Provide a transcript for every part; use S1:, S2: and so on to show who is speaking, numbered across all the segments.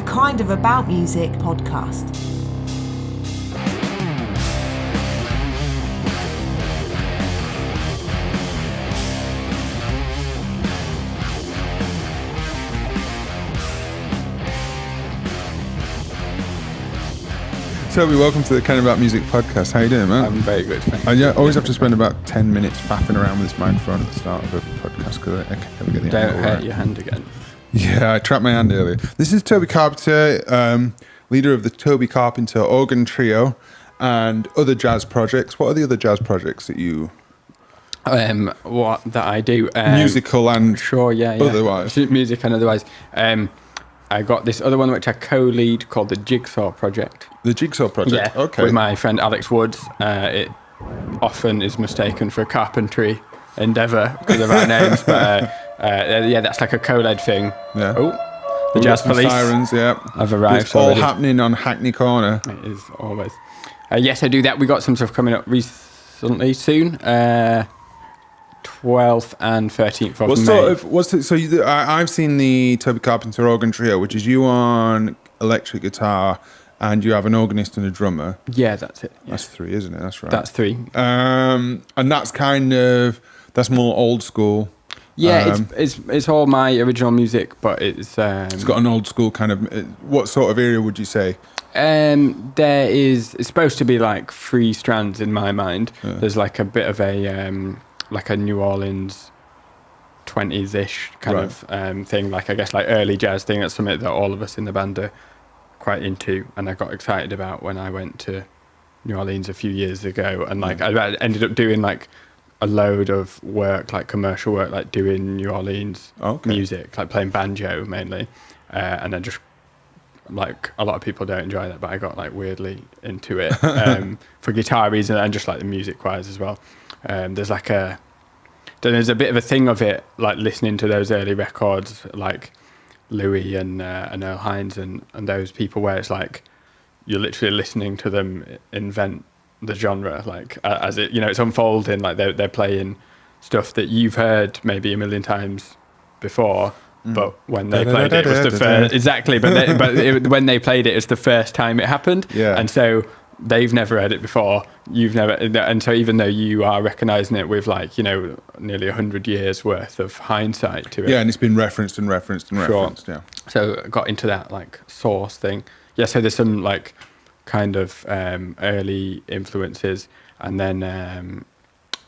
S1: kind of about music podcast.
S2: Toby, welcome to the Kind of About Music podcast. How you doing, man?
S3: I'm very good, thank you.
S2: And yeah, always have to spend about 10 minutes faffing around with this microphone at the start of a podcast because I can never get the
S3: Don't
S2: angle
S3: hurt
S2: right.
S3: your hand again.
S2: Yeah, I trapped my hand earlier. This is Tobie Carpenter, leader of the Tobie Carpenter organ trio and other jazz projects. What are the other jazz projects that you...
S3: What that I do?
S2: musical and
S3: sure, yeah.
S2: otherwise?
S3: Music and otherwise. I got this other one which I co-lead called the Jigsaw Project.
S2: The Jigsaw Project?
S3: Yeah,
S2: Okay.
S3: with my friend Alex Woods. It often is mistaken for a carpentry endeavour because of our names, but yeah, that's like a co-led thing.
S2: Yeah.
S3: Oh, the Jazz
S2: Some
S3: Police.
S2: Sirens, yeah.
S3: I've arrived
S2: It's all
S3: already.
S2: happening on Hackney Corner.
S3: It is always. Yes, I do that. We got some stuff coming up recently, soon. 12th and 13th of May.
S2: I've seen the Tobie Carpenter organ trio, which is you on electric guitar, and you have an organist and a drummer.
S3: Yeah, that's it. Yeah.
S2: That's three, isn't it? That's right.
S3: That's three.
S2: And that's more old school.
S3: Yeah, it's all my original music, but it's
S2: got an old school kind of. What sort of area would you say?
S3: It's supposed to be like three strands in my mind.
S2: Yeah.
S3: There's like a bit of a like a New Orleans 20s-ish kind of thing, like I guess like early jazz thing. That's something that all of us in the band are quite into, and I got excited about when I went to New Orleans a few years ago, and like I ended up doing like a load of work, like commercial work, like doing New Orleans music, like playing banjo mainly, and then just like a lot of people don't enjoy that, but I got like weirdly into it for guitar reasons and just like the music wise as well. There's a bit of a thing of it, like listening to those early records, like Louis and Earl Hines and those people, where it's like you're literally listening to them invent the genre, like as it, it's unfolding. Like they're playing stuff that you've heard maybe a million times before, but when they played it, it was the first. Exactly, but when they played it, it's the first time it happened.
S2: Yeah,
S3: and so. They've never heard it before. You've never, and so even though you are recognizing it with nearly 100 years worth of hindsight to it.
S2: Yeah, and it's been referenced. Yeah.
S3: So I got into that like source thing. Yeah. So there's some like kind of early influences, and then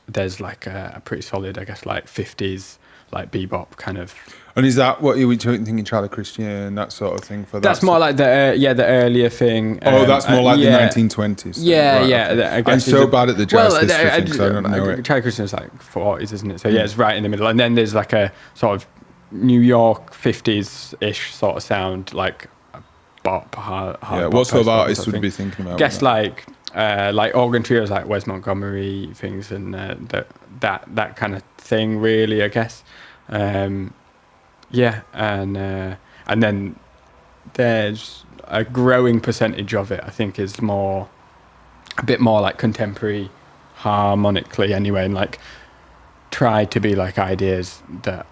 S3: there's like a pretty solid, I guess, like 50s like bebop kind of.
S2: And is that what you were thinking, Charlie Christian, that sort of thing for that?
S3: That's more like the earlier thing.
S2: That's more like the 1920s.
S3: Yeah,
S2: right,
S3: yeah.
S2: Okay.
S3: I guess
S2: I'm so bad at the jazz history thing, so I don't know it.
S3: Charlie Christian's like 40s, isn't it? So yeah, it's right in the middle. And then there's like a sort of New York 50s-ish sort of sound, like bop, hard
S2: what sort of artists would you be thinking about?
S3: Guess like organ trios like Wes Montgomery things and that kind of thing, really, I guess. Yeah, and then there's a growing percentage of it, I think, is a bit more like contemporary harmonically anyway, and like try to be like ideas that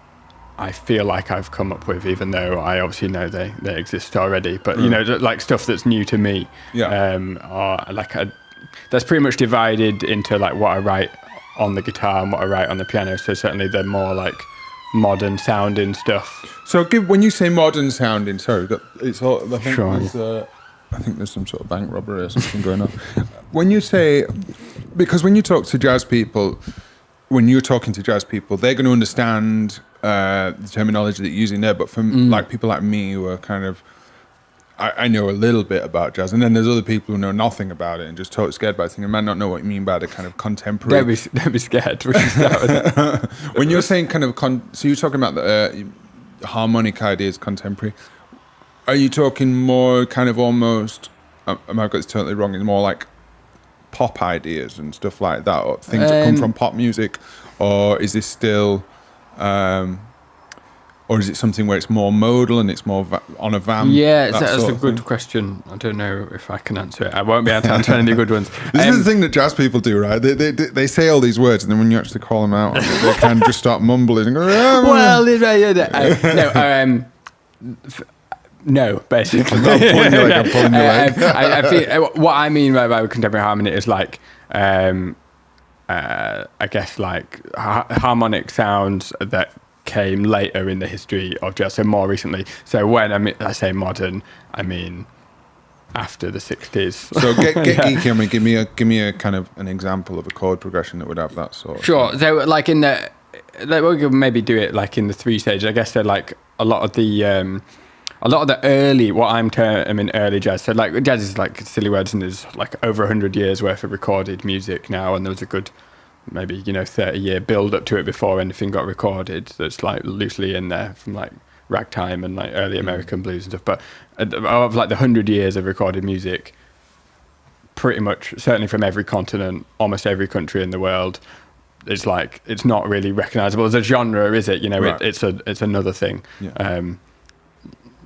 S3: I feel like I've come up with, even though I obviously know they exist already, but like stuff that's new to me.
S2: Yeah.
S3: Or like that's pretty much divided into like what I write on the guitar and what I write on the piano. So certainly they're more like modern sounding stuff.
S2: So when you say modern sounding, sorry, it's all. I think
S3: sure.
S2: I think there's some sort of bank robbery or something going on. When you say, because when you talk to jazz people, when you're talking to jazz people, they're going to understand the terminology that you're using there. But for like people like me who are kind of, I know a little bit about jazz, and then there's other people who know nothing about it and just totally scared by it, thinking, I might not know what you mean by the kind of contemporary.
S3: Don't be scared. We should start with it.
S2: When you're saying kind of, so you're talking about the harmonic ideas, contemporary. Are you talking more kind of almost, I might have got this totally wrong, it's more like pop ideas and stuff like that, or things that come from pop music, or is this still... or is it something where it's more modal and it's more on a VAM?
S3: Yeah, that's a good question. I don't know if I can answer it. I won't be able to answer any good ones.
S2: This is the thing that jazz people do, right? They say all these words, and then when you actually call them out, they kind of just start mumbling and go,
S3: No, basically.
S2: I'm pulling your leg. I'm pulling your leg.
S3: I think what I mean by contemporary harmony is like, I guess like harmonic sounds that came later in the history of jazz, so more recently. So when I say modern, I mean after the 60s.
S2: So get geeky. I mean, give me a kind of an example of a chord progression that would have that sort.
S3: Sure. So like in the, we could maybe do it like in the 3 stages. I guess they're like a lot of the early, what I'm terming early jazz. So like jazz is like silly words, and there's like over 100 years worth of recorded music now, and there was a good maybe 30-year build up to it before anything got recorded. That's like loosely in there from like ragtime and like early American blues and stuff. But of like the 100 years of recorded music, pretty much certainly from every continent, almost every country in the world, it's like it's not really recognizable as a genre, is it?
S2: Right.
S3: It's another thing.
S2: Yeah.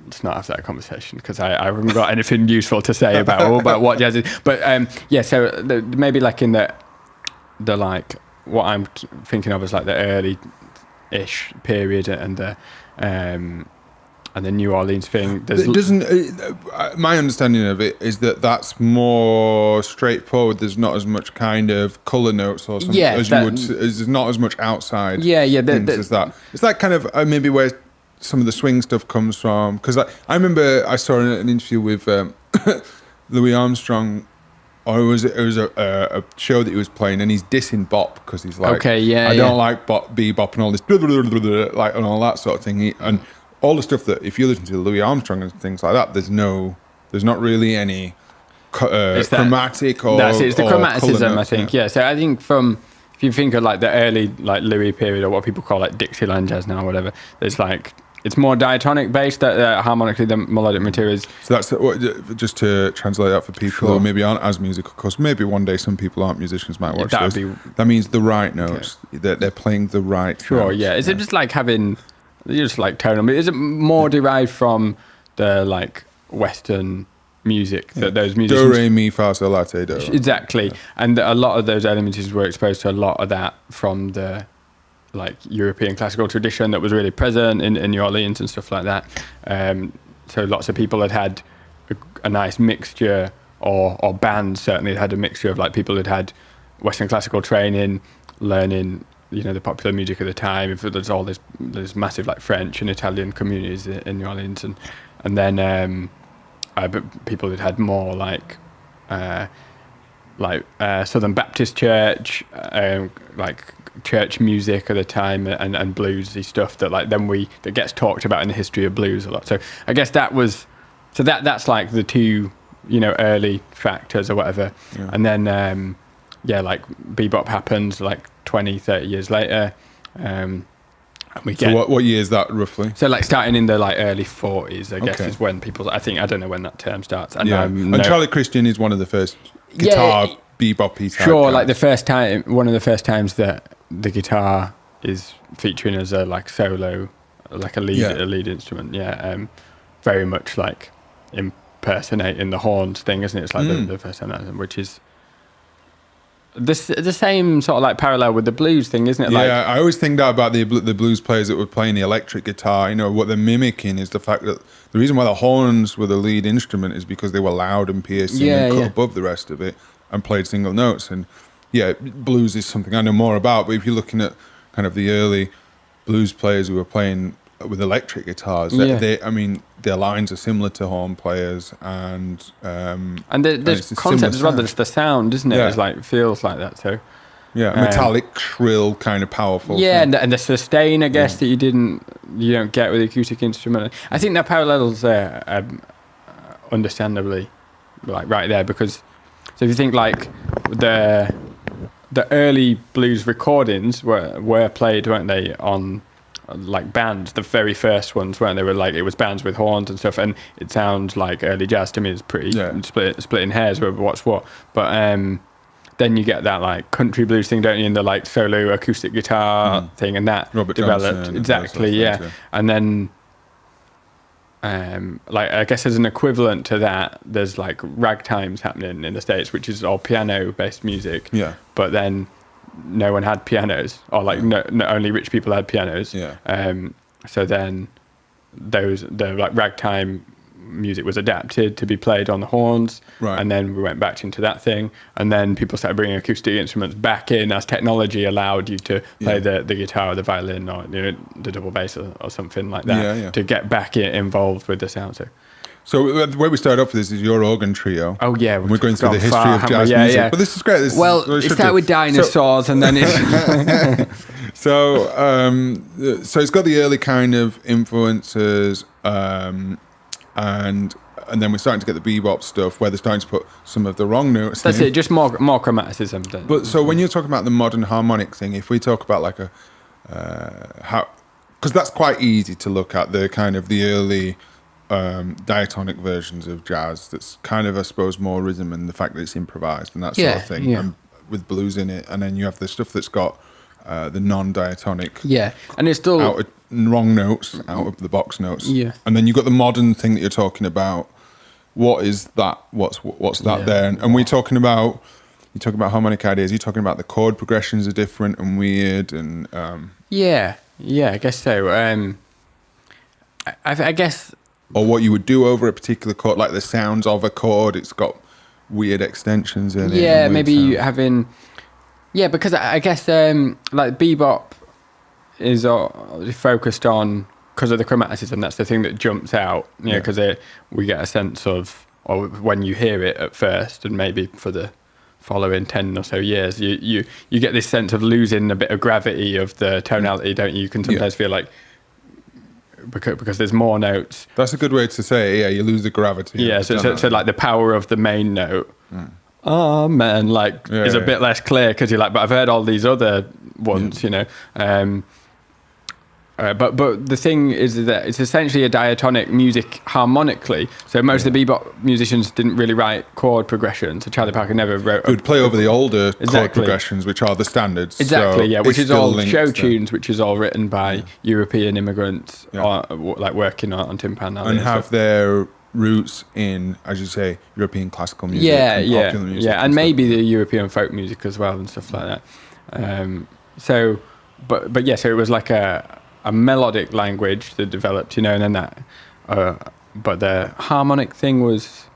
S3: Let's not have that conversation because I haven't got anything useful to say about what jazz is. But so maybe like in the like what I'm thinking of as like the early-ish period and the New Orleans thing.
S2: My understanding of it is that that's more straightforward. There's not as much kind of color notes or something there's not as much outside. Things as that. It's like kind of maybe where some of the swing stuff comes from, because I remember I saw an interview with Louis Armstrong, or it was a show that he was playing, and he's dissing bop because he's like, I don't like bebop and all this like and all that sort of thing. And all the stuff that if you listen to Louis Armstrong and things like that, there's not really any chromatic or
S3: it's the chromaticism, I think.
S2: Yeah.
S3: So I think if you think of like the early like Louis period, or what people call like Dixieland jazz now or whatever, there's like it's more diatonic based harmonically than melodic materials.
S2: So that's just to translate that for people who maybe aren't as musical. Of course, maybe one day some people aren't musicians might watch this. That means the right notes. That they're playing the right. Notes.
S3: Yeah. Is it just like having just like tonal? Is it more derived from the like Western music that those musicians?
S2: Do, re, mi, fa, sol, la, te, do.
S3: Exactly, and a lot of those elements were exposed to a lot of that from the like European classical tradition that was really present in New Orleans and stuff like that. So lots of people had a nice mixture, or bands certainly had a mixture of like people had Western classical training, learning the popular music of the time. If there's all there's massive like French and Italian communities in New Orleans, and then people that had more like Southern Baptist Church, like church music at the time, and bluesy stuff that like that gets talked about in the history of blues a lot. So I guess that's like the two early factors or whatever. Yeah. And then like bebop happens like 20-30 years later.
S2: So what year is that roughly?
S3: So like starting in the like early 40s, I guess, is when people. I don't know when that term starts. And
S2: Charlie Christian is one of the first guitar bebop-y type guys.
S3: Like one of the first times that the guitar is featuring as a like solo, like a lead instrument. Very much like impersonating the horns thing, isn't it? It's like the first time that, which is the same sort of like parallel with the blues thing, isn't it?
S2: Yeah, I always think that about the blues players that were playing the electric guitar. What they're mimicking is the fact that the reason why the horns were the lead instrument is because they were loud and piercing and cut above the rest of it and played single notes. And blues is something I know more about. But if you're looking at kind of the early blues players who were playing with electric guitars, their lines are similar to horn players, and
S3: there's concept as well. There's the sound, isn't it? It's like feels like that. So
S2: metallic, shrill, kind of powerful.
S3: Yeah, and the sustain, I guess, that you don't get with the acoustic instrument. I think that parallels there, understandably, like right there, because so if you think like the early blues recordings were played, weren't they, on like bands, the very first ones, weren't they? Were like, it was bands with horns and stuff, and it sounds like early jazz to me. It's pretty splitting hairs over what's what. But then you get that like country blues thing, don't you, in the like solo acoustic guitar thing, and that
S2: Robert
S3: developed
S2: Johnson,
S3: exactly, and then like I guess as an equivalent to that, there's like ragtimes happening in the States, which is all piano based music.
S2: Yeah,
S3: but then no one had pianos, or like no only rich people had pianos.
S2: Yeah.
S3: So then the like ragtime music was adapted to be played on the horns,
S2: Right.
S3: and then we went back into that thing, and then people started bringing acoustic instruments back in as technology allowed you to play the guitar or the violin or the double bass or something like that to get back involved with the sound.
S2: So the way we started off with this is your organ trio.
S3: Oh yeah,
S2: we're going through the history
S3: far,
S2: of jazz music. Yeah. But this is great. This
S3: well,
S2: is
S3: it started with dinosaurs, and then it's
S2: so it's got the early kind of influences, and then we're starting to get the bebop stuff where they're starting to put some of the wrong notes.
S3: That's it, just more chromaticism.
S2: But so when you're talking about the modern harmonic thing, if we talk about like how, because that's quite easy to look at the kind of the early diatonic versions of jazz. That's kind of, I suppose, more rhythm and the fact that it's improvised and that sort of thing, and with blues in it. And then you have the stuff that's got the non-diatonic,
S3: and it's still
S2: out of wrong notes, out of the box notes, and then you've got the modern thing that you're talking about. What is that? What's that there? And we're talking about, you talking about harmonic ideas. You're talking about the chord progressions are different and weird, and
S3: I guess so. I guess,
S2: or what you would do over a particular chord, like the sounds of a chord. It's got weird extensions in it.
S3: Yeah, maybe having. Yeah, because I guess like bebop is focused on, because of the chromaticism, that's the thing that jumps out, because we get a sense of, or when you hear it at first, and maybe for the following 10 or so years, you get this sense of losing a bit of gravity of the tonality, don't you? You can sometimes feel like, because there's more notes.
S2: That's a good way to say it, yeah, you lose the gravity.
S3: Yeah, so like the power of the main note, amen, is a bit less clear, because you're like, but I've heard all these other ones, but the thing is that it's essentially a diatonic music harmonically. So most of the bebop musicians didn't really write chord progressions. So Charlie Parker never wrote.
S2: It would play over the older chord progressions, which are the standards.
S3: Exactly, which is all show tunes, which is all written by European immigrants, like working on timpan
S2: and have their roots in, as you say, European classical music, popular music,
S3: and maybe the European folk music as well and stuff like that. So it was like a melodic language that developed, and then that, but the harmonic thing was,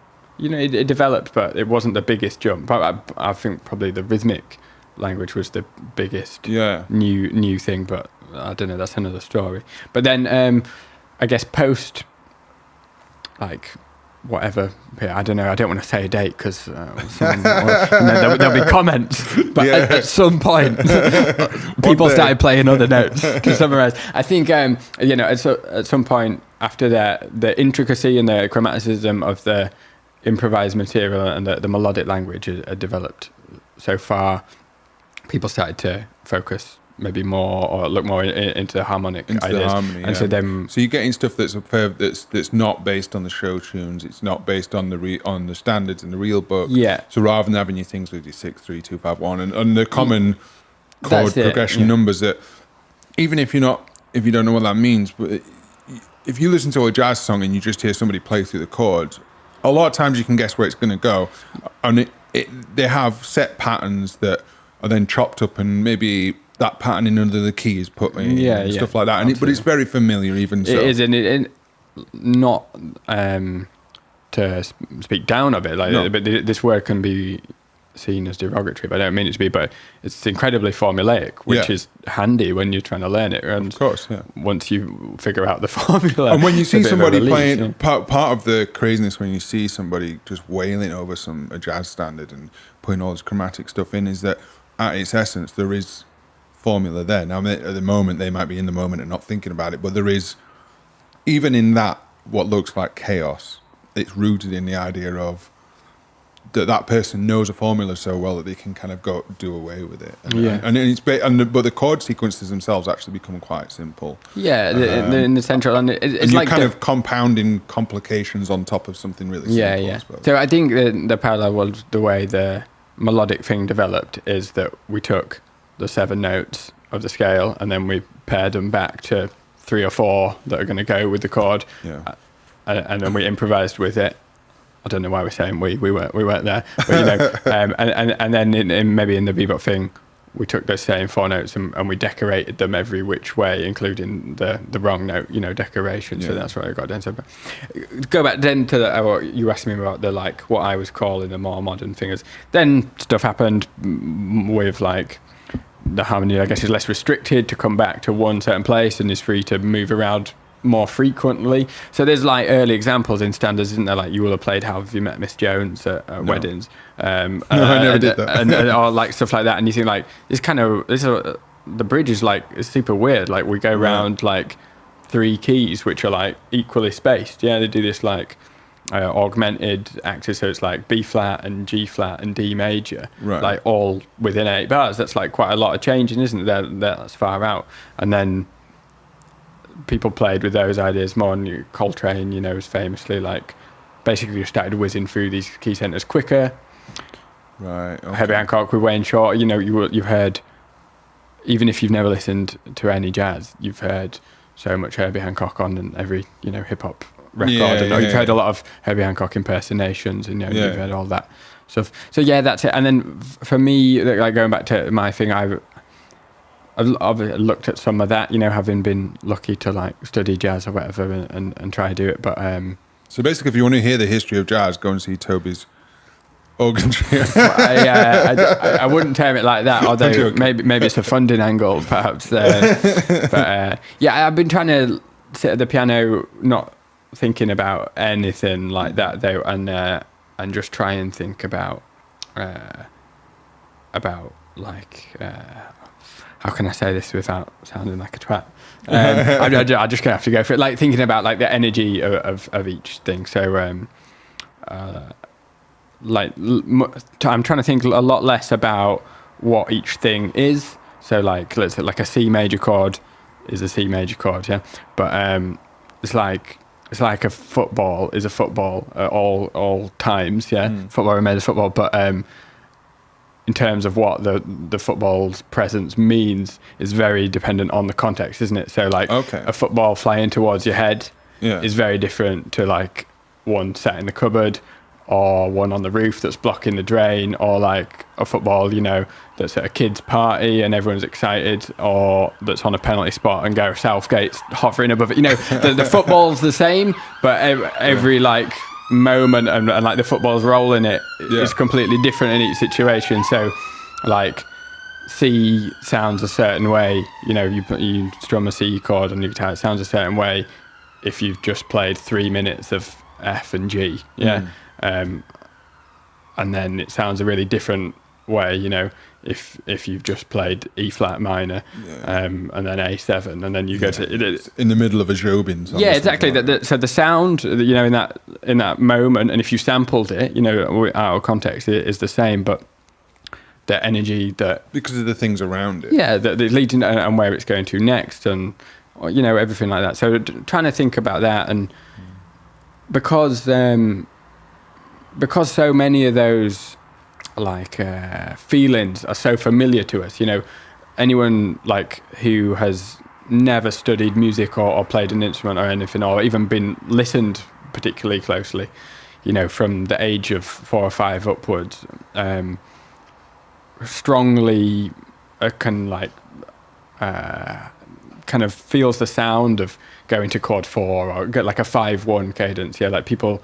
S3: it developed, but it wasn't the biggest jump. But I think probably the rhythmic language was the biggest new thing, but I don't know, that's another story. But then I guess post, like, whatever, I don't know, I don't want to say a date because there'll be comments, but at some point people started playing other notes to summarize. I think at some point after the intricacy and the chromaticism of the improvised material and the melodic language had developed so far, people started to focus maybe more or look more into the harmonic ideas. And so
S2: you're getting stuff that's not based on the show tunes. It's not based on the standards in the real book.
S3: Yeah.
S2: So rather than having your things with your 6, 3, 2, 5, 1 and the common chord progression numbers, that even if you don't know what that means, but if you listen to a jazz song and you just hear somebody play through the chords, a lot of times you can guess where it's going to go, and they have set patterns that are then chopped up, and maybe that pattern in under the key is put in, stuff like that. But it's very familiar, even so. It
S3: is, and it not to speak down of it, but this word can be seen as derogatory, but I don't mean it to be, but it's incredibly formulaic, which is handy when you're trying to learn it. And
S2: of course,
S3: once you figure out the formula.
S2: And when you see somebody playing, part of the craziness when you see somebody just wailing over a jazz standard and putting all this chromatic stuff in, is that at its essence, there is formula there. Now, at the moment, they might be in the moment and not thinking about it, but there is, even in that, what looks like chaos, it's rooted in the idea of that person knows a formula so well that they can kind of go do away with it. But the chord sequences themselves actually become quite simple.
S3: Yeah, in the central, and it's
S2: you're
S3: like
S2: kind of compounding complications on top of something really simple. I suppose.
S3: So I think the parallel was the way the melodic thing developed is that we took the 7 notes of the scale and then we paired them back to 3 or 4 that are going to go with the chord, and then we improvised with it. I don't know why we're saying we weren't there, but and then maybe in the bebop thing, we took those same 4 notes and we decorated them every which way, including the wrong note, decoration. So that's what I got down to. But go back then to what you asked me about the like what I was calling the more modern things. Then stuff happened with like the harmony, I guess, is less restricted to come back to one certain place and is free to move around more frequently. So there's like early examples in standards, isn't there? Like you will have played How Have You Met Miss Jones at weddings.
S2: I never did that.
S3: and or like stuff like that. And you think like the bridge is like it's super weird. Like we go around like 3 keys which are like equally spaced. Yeah, they do this like augmented axis, so it's like B flat and G flat and D major, like all within 8 bars. That's like quite a lot of changing, isn't it? That's far out. And then people played with those ideas more, and Coltrane, was famously like basically just started whizzing through these key centers quicker.
S2: Right. Okay.
S3: Herbie Hancock with Wayne Shorter, you've heard, even if you've never listened to any jazz, you've heard so much Herbie Hancock on every hip hop record, you've heard a lot of Herbie Hancock impersonations, and you've heard all that stuff. So yeah, that's it. And then for me, like going back to my thing, I've looked at some of that, having been lucky to like study jazz or whatever and try to do it. But
S2: so basically, if you want to hear the history of jazz, go and see Tobie's organ trio.
S3: I wouldn't term it like that, although maybe it's a funding angle, perhaps. But I've been trying to sit at the piano, not thinking about anything like that though, and just try and think about like. How can I say this without sounding like a twat? I'm just gonna have to go for it. Like thinking about like the energy of each thing. So I'm trying to think a lot less about what each thing is. So like let's say like a C major chord is a C major chord, yeah. But it's like a football is a football at all times, yeah. Football remains football, but in terms of what the football's presence means is very dependent on the context, isn't it? So like a football flying towards your head is very different to like one set in the cupboard or one on the roof that's blocking the drain, or like a football, that's at a kid's party and everyone's excited, or that's on a penalty spot and Gareth Southgate's hovering above it. The football's the same, but every like moment and like the football's role in it is completely different in each situation. So like C sounds a certain way, you strum a C chord on your guitar, it sounds a certain way if you've just played 3 minutes of F and G, and then it sounds a really different way, if you've just played E flat minor, and then A7, and then you go to
S2: in the middle of a Jobin song.
S3: Yeah, exactly. So the sound, in that moment, and if you sampled it, out of context, it is the same, but the energy that
S2: because of the things around it.
S3: Yeah, that leads in and where it's going to next, and everything like that. So trying to think about that, and because so many of those like feelings are so familiar to us, anyone like who has never studied music or played an instrument or anything, or even been listened particularly closely, from the age of 4 or 5 upwards, strongly kind of feels the sound of going to chord 4 or get like a 5-1 cadence. Yeah, like people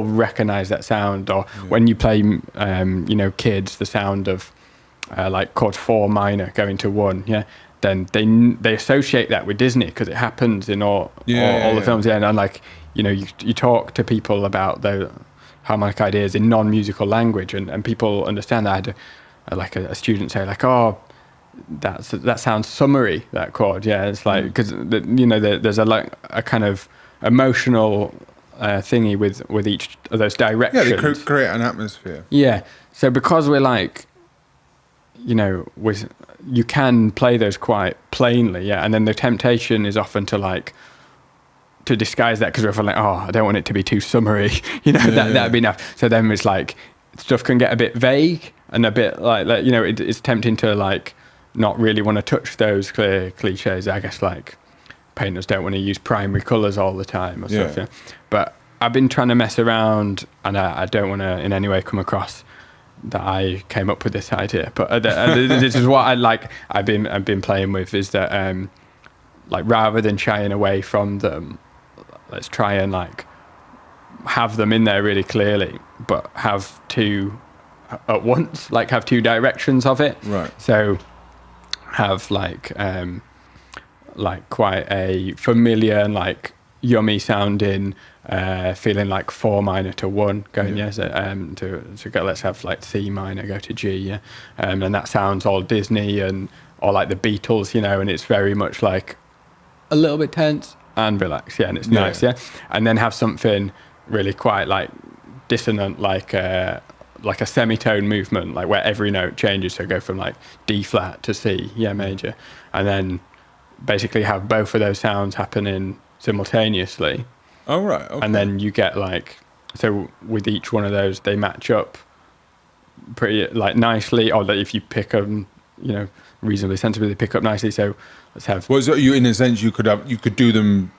S3: recognize that sound, or when you play kids, the sound of like chord 4 minor going to 1, yeah, then they associate that with Disney because it happens in all the films. Yeah, and like you talk to people about the harmonic ideas in non-musical language, and people understand that. I had a student say like, oh, that sounds summery, that chord. Yeah, it's like because there's a kind of emotional thingy with each of those directions.
S2: Yeah, they create an atmosphere.
S3: Yeah, so because we're like, you can play those quite plainly. Yeah, and then the temptation is often to disguise that because we're like, oh, I don't want it to be too summery. That'd be enough. So then it's like stuff can get a bit vague and a bit like it's tempting to like not really want to touch those clear cliches. I guess like painters don't want to use primary colours all the time or stuff. Yeah. But I've been trying to mess around, and I don't want to in any way come across that I came up with this idea, but this is what I've been playing with, is that like rather than shying away from them, let's try and like have them in there really clearly, but have two at once, like have two directions of it.
S2: Right.
S3: So have like quite a familiar and like yummy sounding, feeling like 4 minor to 1 going, to go, let's have like C minor go to G, yeah. And that sounds all Disney or like the Beatles, you know, and it's very much like a little bit tense and relaxed, yeah, and it's nice, yeah. And then have something really quite like dissonant, like a semitone movement, like where every note changes, so go from like D flat to C, yeah, major, and then basically have both of those sounds happening simultaneously.
S2: Oh, right. Okay.
S3: And then you get like, so with each one of those, they match up pretty like nicely, or that if you pick them, you know, reasonably sensibly, they pick up nicely. So let's have.
S2: Well, so you, in a sense, you could do them.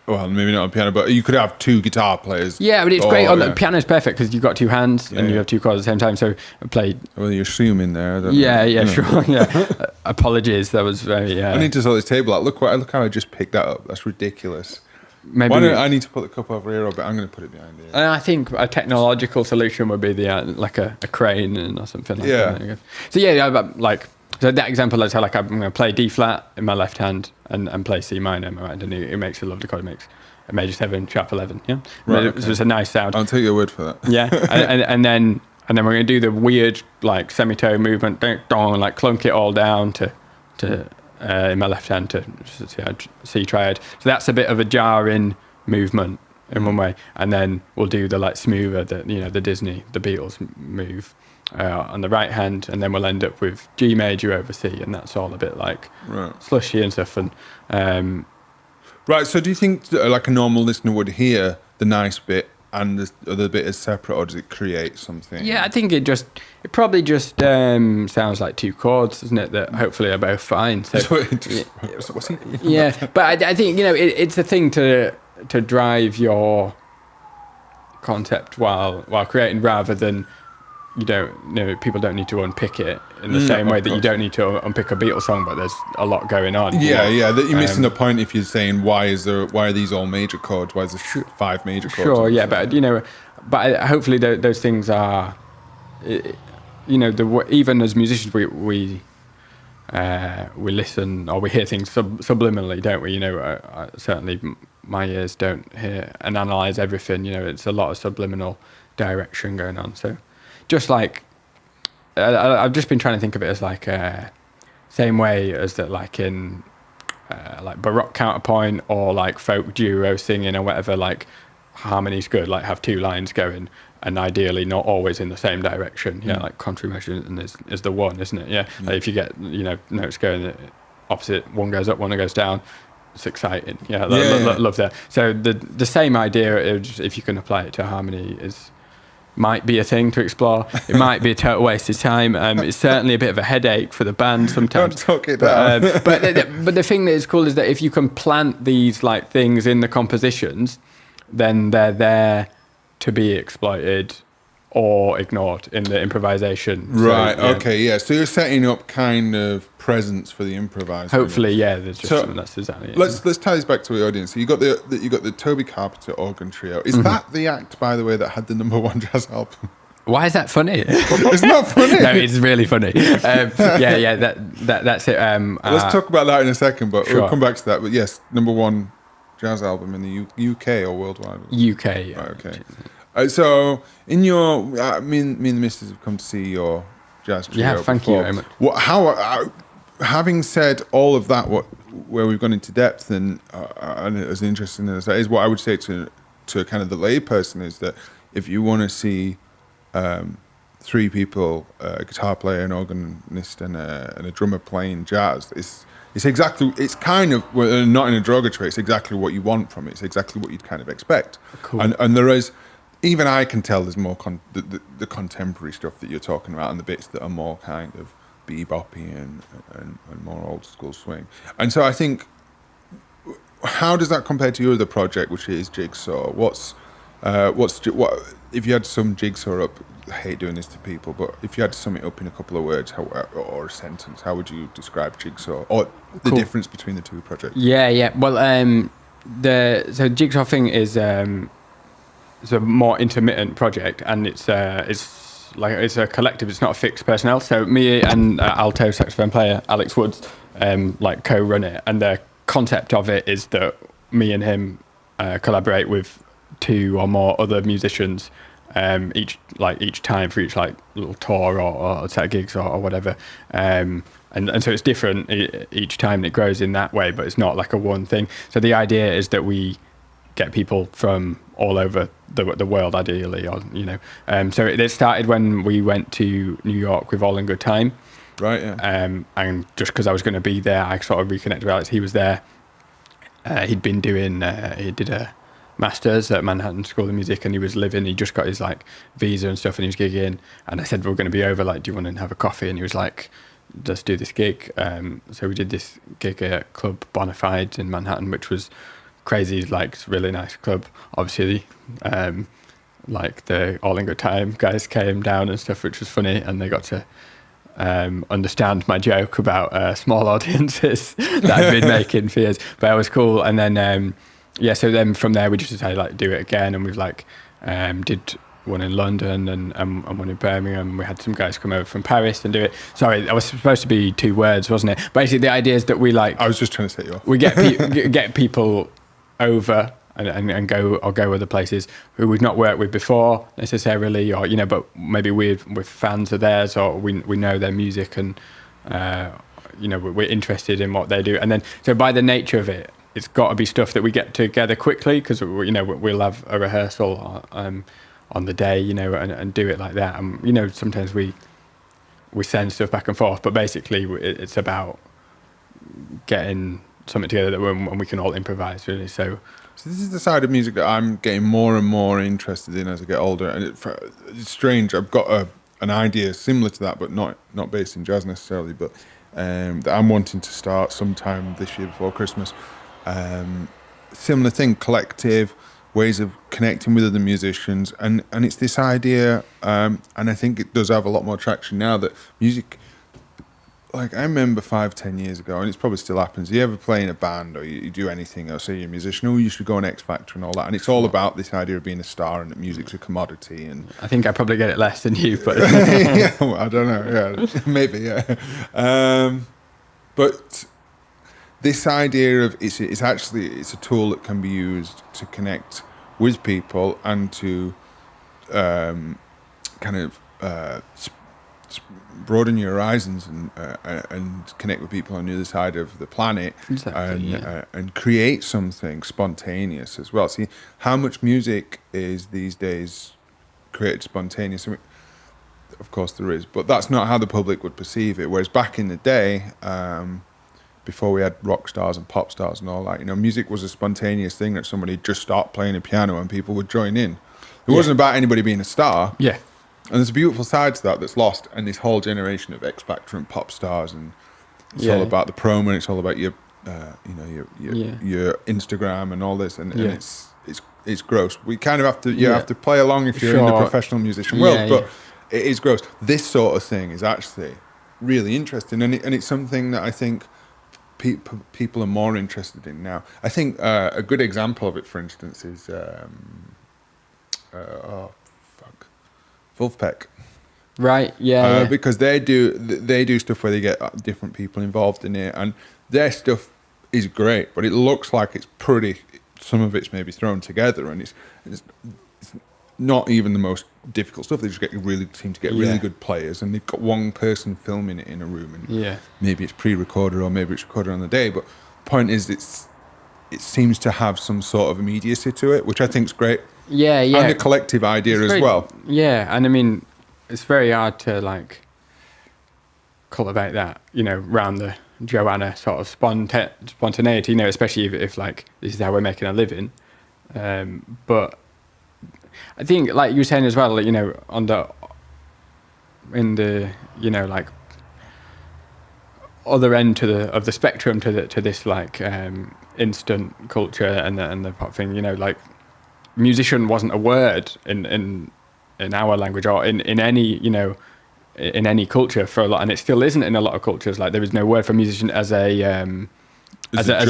S2: Well, maybe not on piano, but you could have 2 guitar players.
S3: Yeah, but it's great. The piano's perfect because you've got 2 hands and you have 2 chords at the same time. So I played.
S2: Well, you're assuming there.
S3: Sure. Yeah. Apologies. That was very.
S2: I need to sort this table out. Look how I just picked that up. That's ridiculous.
S3: Maybe
S2: I need to put the cup over here, but I'm going to put it behind here.
S3: And I think a technological solution would be like a crane or something like that. So so that example, let's say like I'm going to play D flat in my left hand and play C minor in my right hand, and it makes a lovely chord. It makes a major 7, sharp 11. Yeah,
S2: right. Okay.
S3: So it's a nice sound.
S2: I'll take your word for that.
S3: Yeah, and then we're going to do the weird like semitone movement, dong, like clunk it all down to in my left hand to C triad. So that's a bit of a jarring movement in one way, and then we'll do the like smoother, the Disney, the Beatles move on the right hand, and then we'll end up with G major over C, and that's all a bit like slushy and stuff. And
S2: right. So do you think like a normal listener would hear the nice bit and the other bit is separate, or does it create something?
S3: Yeah, I think it probably just sounds like 2 chords, doesn't it? That hopefully are both fine. So but I think it's a thing to drive your concept while creating, rather than people don't need to unpick it in the same way that you don't need to unpick a Beatles song, but there's a lot going on.
S2: Yeah, that you're missing the point if you're saying why are these all major chords? Why is there 5 major chords?
S3: Sure, yeah, but hopefully those things are, even as musicians we listen or we hear things subliminally, don't we? Certainly my ears don't hear and analyze everything. It's a lot of subliminal direction going on. So just like I've just been trying to think of it as like same way as that, like in like Baroque counterpoint or like folk duo singing or whatever, like harmony's good, like have 2 lines going and ideally not always in the same direction. Like contrary motion is the one, isn't it? Like if you get notes going opposite, one goes up, one goes down, it's exciting. Love that. So the same idea is, if you can apply it to harmony, might be a thing to explore. It might be a total waste of time. It's certainly a bit of a headache for the band sometimes.
S2: Don't talk it down.
S3: But the thing that is cool is that if you can plant these like things in the compositions, then they're there to be exploited or ignored in the improvisation.
S2: Right. So, okay. Yeah. So you're setting up kind of presence for the improviser.
S3: Hopefully, yeah. There's just that's exactly it.
S2: Let's tie this back to the audience. So you got the Tobie Carpenter organ trio. Is that the act, by the way, that had the #1 jazz album?
S3: Why is that funny?
S2: It's not funny.
S3: No, it's really funny. That's it.
S2: Let's talk about that in a second, but
S3: sure.
S2: We'll come back to that. But yes, #1 jazz album in the UK or worldwide?
S3: UK. Yeah.
S2: Right, okay. So, in your, me and the missus have come to see your jazz trio.
S3: Yeah, thank you very much.
S2: Having said all of that, where we've gone into depth and as interesting as that is, what I would say to kind of the lay person is that if you want to see 3 people, a guitar player, an organist, and a drummer playing jazz, it's kind of, well, not in a derogatory, it's exactly what you want from it. It's exactly what you'd kind of expect.
S3: Cool.
S2: And there is, even I can tell there's more the contemporary stuff that you're talking about and the bits that are more kind of beboppy and more old school swing. And so I think, how does that compare to your other project, which is Jigsaw? What if you had some jigsaw up? I hate doing this to people, but if you had to sum it up in a couple of words or a sentence, how would you describe Jigsaw or the difference between the two projects?
S3: Yeah. Well, the Jigsaw thing is it's a more intermittent project, and it's a collective. It's not a fixed personnel. So me and alto saxophone player Alex Woods co-run it, and the concept of it is that me and him collaborate with 2 or more other musicians each time for each little tour or set of gigs or whatever, and so it's different each time, and it grows in that way, but it's not like a one thing. So the idea is that we get people from all over the world, ideally, or so it started when we went to New York with All in Good Time,
S2: right? Yeah.
S3: And just because I was going to be there, I sort of reconnected with Alex. He was there. He'd been doing he did a Masters at Manhattan School of Music, and he just got his visa and stuff, and he was gigging, and I said, we're going to be over, do you want to have a coffee? And he was like, let's do this gig. So we did this gig at Club Bonafides in Manhattan, which was crazy, it's a really nice club. Obviously the All in Good Time guys came down and stuff, which was funny, and they got to understand my joke about small audiences that I've been making for years, but it was cool. And then so then from there we just decided do it again, and we've did one in London and one in Birmingham. We had some guys come over from Paris and do it. Sorry, that was supposed to be 2 words, wasn't it? Basically the idea is that we
S2: I was just trying to set you off.
S3: We get people over and go other places who we've not worked with before necessarily, or but maybe we're fans of theirs, or we know their music, and we're interested in what they do. And then so by the nature of it, it's got to be stuff that we get together quickly, because we'll have a rehearsal on the day, and do it like that. And sometimes we send stuff back and forth, but basically it's about getting something together that when we can all improvise, really. So
S2: this is the side of music that I'm getting more and more interested in as I get older, and it's strange. I've got an idea similar to that, but not based in jazz necessarily, but that I'm wanting to start sometime this year before Christmas. Similar thing, collective ways of connecting with other musicians, and it's this idea, and I think it does have a lot more traction now, that music, I remember 5-10 years ago, and it probably still happens, you ever play in a band or you do anything, or say you're a musician, you should go on X Factor and all that, and it's all about this idea of being a star and that music's a commodity. And I
S3: think I probably get it less than you, but
S2: yeah, well, I don't know, yeah, maybe, yeah. But this idea of it's a tool that can be used to connect with people and to broaden your horizons and connect with people on the other side of the planet, and create something spontaneous as well. See how much music is these days created spontaneous. I mean, of course there is, but that's not how the public would perceive it. Whereas back in the day, before we had rock stars and pop stars and all that, music was a spontaneous thing that somebody just started playing a piano and people would join in. It wasn't about anybody being a star.
S3: Yeah.
S2: And there's a beautiful side to that's lost, and this whole generation of X Factor and pop stars, and it's all about the promo, and it's all about your Instagram and all this, and it's gross. We kind of have to have to play along if you're in the professional musician world, but it is gross. This sort of thing is actually really interesting, and it's something that I think people are more interested in now. I think a good example of it, for instance, is Wolfpack.
S3: Right, yeah.
S2: Because they do stuff where they get different people involved in it, and their stuff is great, but it looks like it's pretty, some of it's maybe thrown together, and it's not even the most difficult stuff. They just seem to get really good players, and they've got one person filming it in a room, and maybe it's pre-recorded or maybe it's recorded on the day, but the point is it seems to have some sort of immediacy to it, which I think is great.
S3: Yeah.
S2: And a collective idea as well.
S3: Yeah, and I mean, it's very hard to cultivate that, around the Joanna sort of spontaneity, especially if this is how we're making a living. But I think, like you were saying as well, in the other end of the spectrum to this instant culture and the pop thing, musician wasn't a word in our language or in any, you know, in any culture for a lot, and it still isn't in a lot of cultures. Like there is no word for musician as a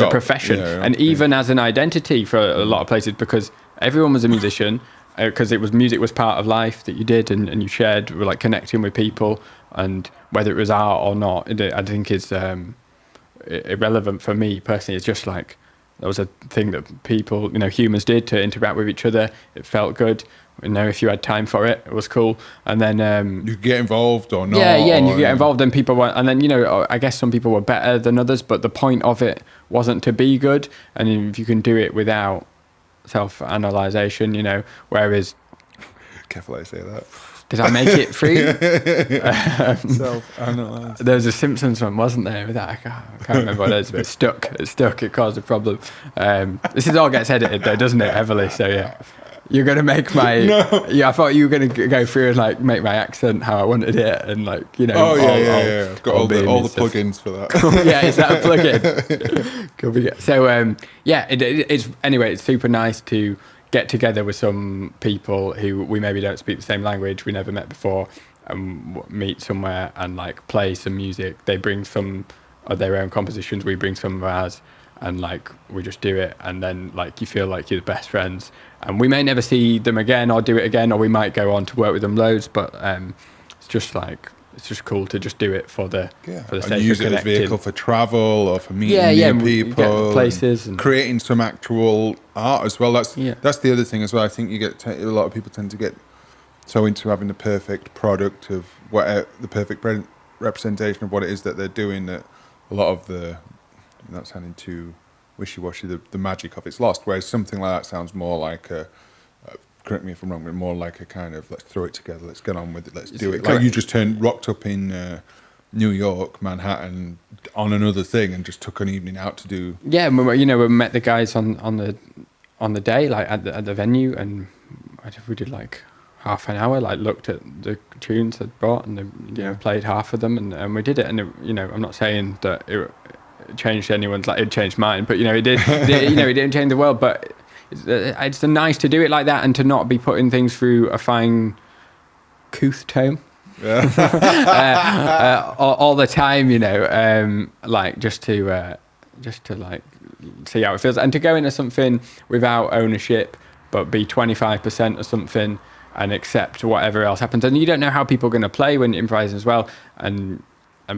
S3: profession, and even as an identity for a lot of places, because everyone was a musician, because music was part of life that you did and you shared, like connecting with people, and whether it was art or not, I think is irrelevant for me personally. It's just like that was a thing that people, you know, humans did to interact with each other. It felt good. You know, if you had time for it, it was cool. And then
S2: you get involved or not.
S3: Yeah, and you get involved, and people were, and then, you know, I guess some people were better than others, but the point of it wasn't to be good. And if you can do it without self-analyzation, you know, whereas
S2: careful I say that.
S3: Did I make it free?
S2: Self-analyze.
S3: There was a Simpsons one, wasn't there? With that, I can't remember what it is, but it stuck. It caused a problem. This all gets edited though, doesn't it, heavily? So yeah. You're gonna make my I thought you were gonna go through and like make my accent how I wanted it, and like, you know.
S2: I've got all the plugins for that.
S3: Yeah, is that a plugin? So it's super nice to get together with some people who we maybe don't speak the same language, we never met before, and meet somewhere and like play some music. They bring some of their own compositions, we bring some of ours, and like we just do it, and then like you feel like you're the best friends. And we may never see them again or do it again, or we might go on to work with them loads, but it's just cool to just do it for the sake of connecting.
S2: And use it as a vehicle for travel or for meeting new people,
S3: places, and
S2: creating some actual art as well. That's the other thing as well. I think you get a lot of people tend to get so into having the perfect product of the perfect representation of what it is that they're doing, that a lot of not sounding too wishy-washy, the magic of it's lost. Whereas something like that sounds more like correct me if I'm wrong, but more like a kind of let's throw it together, let's get on with it, let's do it. Like you just rocked up in New York, Manhattan, on another thing, and just took an evening out to do. Yeah,
S3: you know, we met the guys on the day, like at the venue, and we did like half an hour, like looked at the tunes they'd brought, and you know, played half of them, and we did it. And you know, I'm not saying that it changed anyone's, like it changed mine, but you know, it did. You know, it didn't change the world, but it's nice to do it like that and to not be putting things through a fine couth tone all the time, you know, like just to like see how it feels, and to go into something without ownership but be 25% of something and accept whatever else happens. And you don't know how people are going to play when you improvise as well, and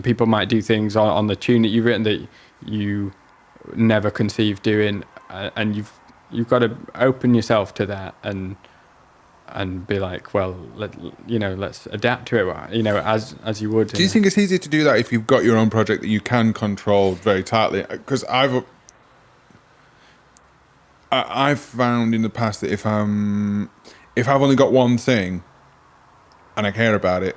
S3: people might do things on the tune that you've written that you never conceived doing, and you've got to open yourself to that and be like, well, let's adapt to it, you know, as you would.
S2: Do you think it's easier to do that if you've got your own project that you can control very tightly? Because I've found in the past that if I've only got one thing and I care about it,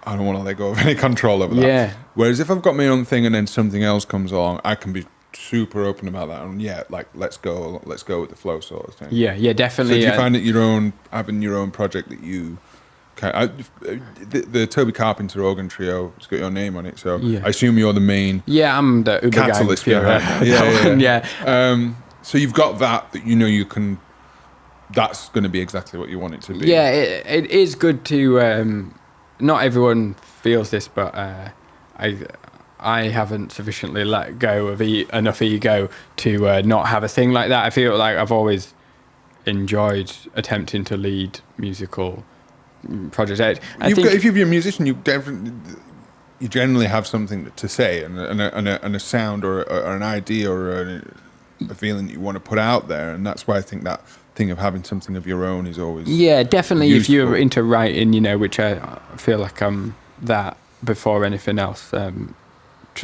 S2: I don't want to let go of any control over that.
S3: Yeah.
S2: Whereas if I've got my own thing and then something else comes along, I can be super open about that, and like let's go with the flow sort of thing.
S3: Yeah, definitely.
S2: So do you find that having your own project that you the Tobie Carpenter organ trio, it's got your name on it, so I assume you're the main
S3: I'm the Uber
S2: catalyst behind that. So you've got that you know you can, that's going to be exactly what you want it to be.
S3: It is good to not everyone feels this, but I haven't sufficiently let go of enough ego to not have a thing like that. I feel like I've always enjoyed attempting to lead musical projects.
S2: If you're a musician, you generally have something to say and a sound or an idea or a feeling that you want to put out there, and that's why I think that thing of having something of your own is always
S3: definitely useful. If you're into writing, you know, which I feel like I'm that before anything else.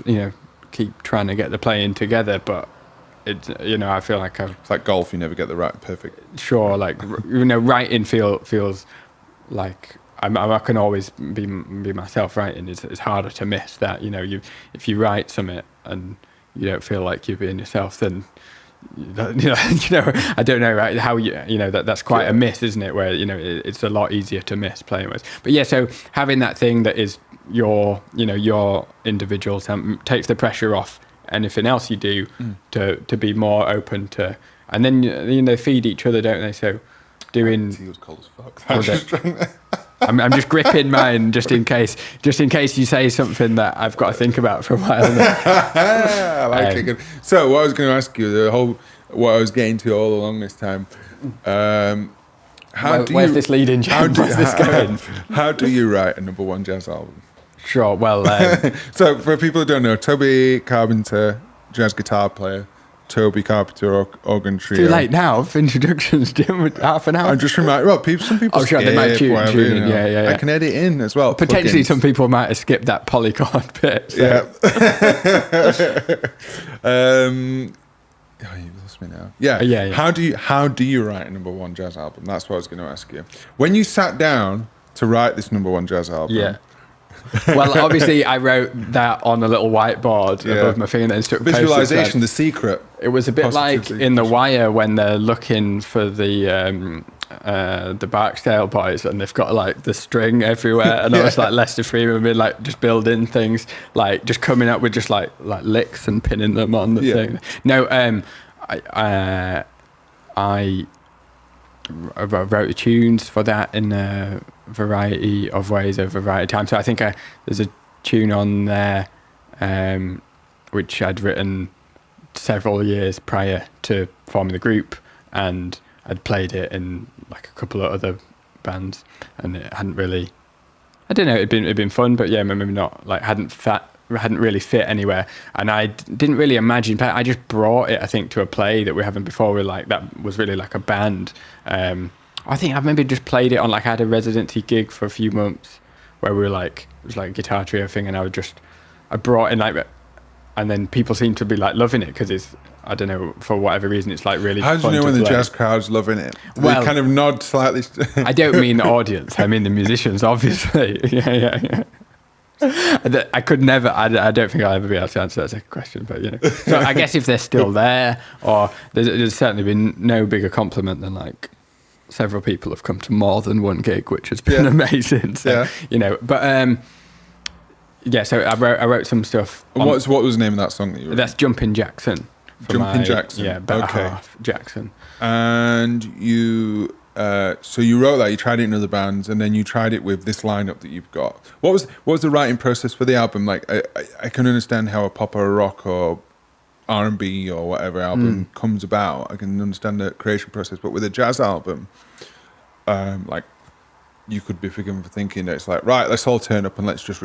S3: You know, keep trying to get the playing together, but it's, you know, I feel like
S2: it's like golf, you never get the right perfect.
S3: Sure, like, you know, writing feels like I can always be myself. Writing it's harder to miss that, you know. If you write something and you don't feel like you're being yourself, then you know I don't know, right, how you know that's quite a miss, isn't it, where, you know, it's a lot easier to miss playing with. But yeah, so having that thing that is your individual takes the pressure off anything else you do to be more open to, and then, you know, they feed each other, don't they? So doing.
S2: Tea was cold as fuck.
S3: I'm just gripping mine just in case you say something that I've got to think about for a while.
S2: I like it. Good. So what I was going to ask you, what I was getting to all along this time.
S3: Where's this leading, Jim? Where's this going?
S2: How do you write a number one jazz album?
S3: Sure. Well,
S2: so for people who don't know, Tobie Carpenter, jazz guitar player. Tobie Carpenter organ trio.
S3: Too late now for introductions, Jim. With half an hour.
S2: I'm just reminding. Well, some people.
S3: Oh, sure, they might tune in. Yeah.
S2: I can edit in as well.
S3: Potentially, some people might have skipped that polychord bit. So.
S2: Yeah. You've lost me now. Yeah. How do you write a number one jazz album? That's what I was going to ask you. When you sat down to write this number one jazz album.
S3: Yeah. Well, obviously, I wrote that on a little whiteboard above my thing and then stuck
S2: visualization, the secret.
S3: It was a bit like in The Wire when they're looking for the Barksdale boys and they've got like the string everywhere, and I was like Lester Freeman being like just building things, like just coming up with just like licks and pinning them on the thing. No, I wrote the tunes for that in a variety of ways over a variety of times. So I think there's a tune on there which I'd written several years prior to forming the group, and I'd played it in like a couple of other bands, and it hadn't really, I don't know, it'd been fun, but yeah, maybe not, like hadn't really fit anywhere, and I didn't really imagine. I just brought it, I think, to a play that we were having before. We that was really like a band. I think I maybe just played it on, like I had a residency gig for a few months where we were like, it was like a guitar trio thing, and I brought in like, and then people seem to be like loving it because it's, I don't know, for whatever reason, it's like really.
S2: How do you know when the jazz crowd's loving it?
S3: Well,
S2: they kind of nod slightly.
S3: I don't mean the audience. I mean the musicians, obviously. Yeah. I could never. I don't think I'll ever be able to answer that second question, but you know. So I guess if they're still there, or there's certainly been no bigger compliment than like several people have come to more than one gig, which has been amazing. So you know, but so I wrote some stuff.
S2: What was the name of that song that you wrote?
S3: That's Jumpin' Jackson.
S2: Jumpin' Jackson.
S3: Yeah, about half Jackson.
S2: And you. So you wrote that, you tried it in other bands, and then you tried it with this lineup that you've got. What was the writing process for the album? Like, I can understand how a pop or a rock or R&B or whatever album comes about. I can understand the creation process, but with a jazz album, like, you could be forgiven for thinking that it's like, right, let's all turn up and let's just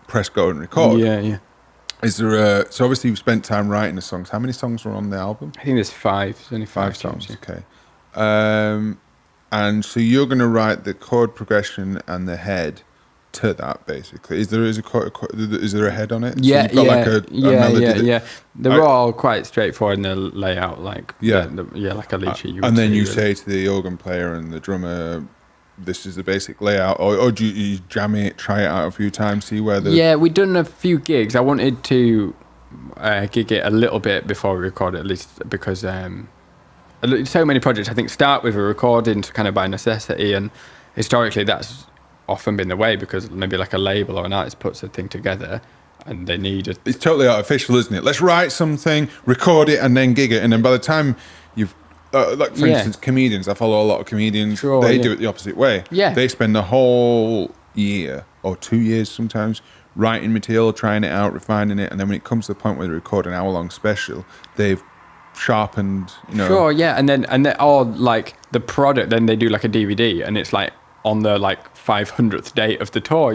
S2: press go and record.
S3: Yeah.
S2: Is there so obviously you've spent time writing the songs. How many songs were on the album?
S3: I think there's 5. There's only 5
S2: songs.
S3: tunes,
S2: Okay. And so you're going to write the chord progression and the head to that, basically. Is there a head on it?
S3: Yeah,
S2: so you've got like a melody.
S3: Yeah. They're all quite straightforward in their layout, like like a lead sheet.
S2: And then you say to the organ player and the drummer, "This is the basic layout," or do you jam it, try it out a few times, see where the.
S3: Yeah, we'd done a few gigs. I wanted to gig it a little bit before we record it, at least because. So many projects, I think, start with a recording kind of by necessity, and historically that's often been the way because maybe like a label or an artist puts a thing together and they need it.
S2: It's totally artificial, isn't it? Let's write something, record it, and then gig it, and then by the time you've like for instance, comedians. I follow a lot of comedians. They do it the opposite way.
S3: Yeah,
S2: they spend the whole year or 2 years sometimes writing material, trying it out, refining it, and then when it comes to the point where they record an hour-long special, they've sharpened,
S3: and then or like the product, then they do like a DVD and it's like on the like 500th date of the tour,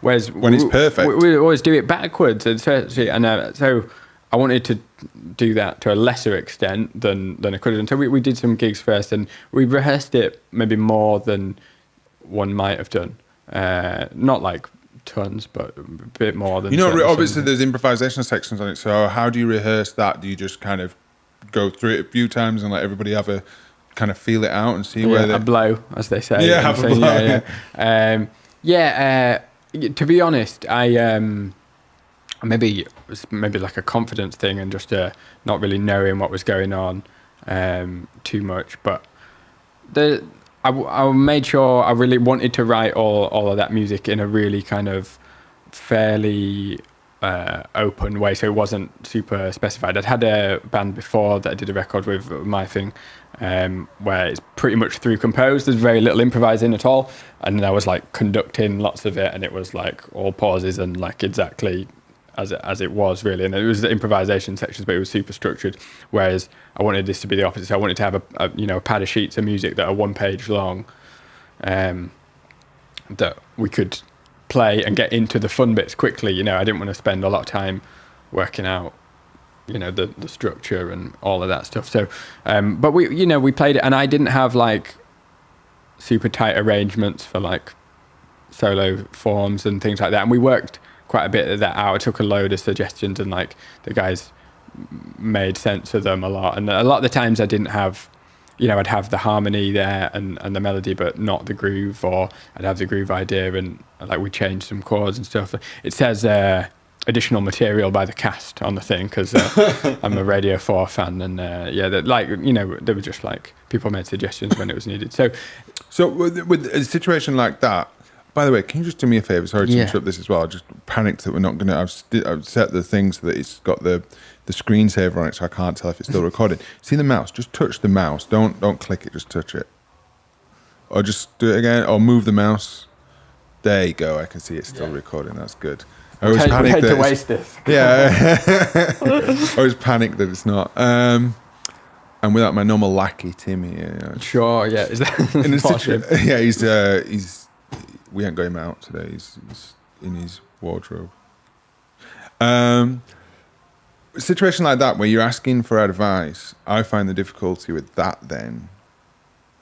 S3: whereas
S2: when it's perfect,
S3: we always do it backwards, and so I wanted to do that to a lesser extent than I could have done. So we did some gigs first, and we rehearsed it maybe more than one might have done, not like tons, but a bit more than.
S2: Obviously there's improvisation sections on it, so how do you rehearse that? Do you just kind of go through it a few times and let everybody have a kind of feel it out and see where they...
S3: a blow, as they say.
S2: Yeah, have a blow.
S3: To be honest, I maybe it was like a confidence thing and just not really knowing what was going on too much, but I made sure I really wanted to write all of that music in a really kind of fairly open way, so it wasn't super specified. I'd had a band before that I did a record with, My Thing, where it's pretty much through composed. There's very little improvising at all, and I was like conducting lots of it, and it was like all pauses and like exactly as it was really, and it was the improvisation sections, but it was super structured. Whereas I wanted this to be the opposite. So I wanted to have a pad of sheets of music that are 1 page long, that we could play and get into the fun bits quickly. I didn't want to spend a lot of time working out the structure and all of that stuff. So but we played it, and I didn't have like super tight arrangements for like solo forms and things like that, and we worked quite a bit of that out. I took a load of suggestions, and like the guys made sense of them a lot, and a lot of the times I didn't have, I'd have the harmony there and the melody, but not the groove, or I'd have the groove idea and like we changed some chords and stuff. It says additional material by the Cast on the thing, because I'm a Radio 4 fan, and they were just like, people made suggestions when it was needed. So
S2: with a situation like that, by the way, can you just do me a favour? Sorry to interrupt this as well. I just panicked that we're not going to... I've set the thing so that it's got the screensaver on it, so I can't tell if it's still recording. See the mouse? Just touch the mouse. Don't click it, just touch it. Or just do it again, or move the mouse. There you go. I can see it's still recording. That's good. I always panic that...
S3: to waste this.
S2: Yeah. I always panic that it's not. And without my normal lackey, Timmy.
S3: Sure, yeah. Is that...
S2: Yeah, he's... We ain't got him out today. He's in his wardrobe. Situation like that where you're asking for advice, I find the difficulty with that then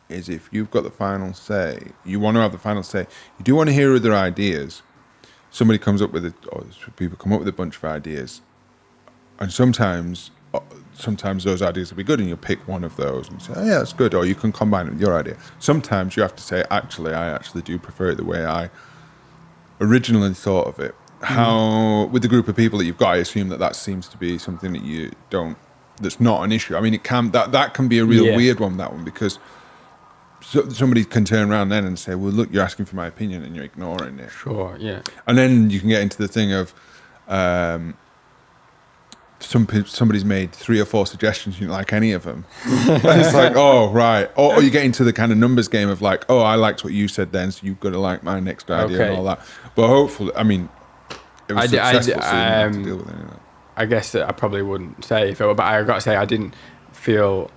S2: is if you've got the final say, you want to have the final say, you do want to hear other ideas. Somebody comes up with people come up with a bunch of ideas, and sometimes those ideas will be good, and you'll pick one of those and say, oh yeah, that's good, or you can combine it with your idea. Sometimes you have to say, actually, I actually do prefer it the way I originally thought of it. How, with the group of people that you've got, I assume that seems to be something that you don't, that's not an issue. I mean, it can, that can be a real weird one, that one, because somebody can turn around then and say, well, look, you're asking for my opinion and you're ignoring it.
S3: Sure, yeah.
S2: And then you can get into the thing of, somebody's made 3 or 4 suggestions, you don't like any of them. And it's like, oh, right. Or you get into the kind of numbers game of like, oh, I liked what you said then, so you've got to like my next idea and all that. But hopefully, I mean, it was successful, so you didn't have to deal with any of that.
S3: I guess I probably wouldn't say if it were, but I got to say I didn't feel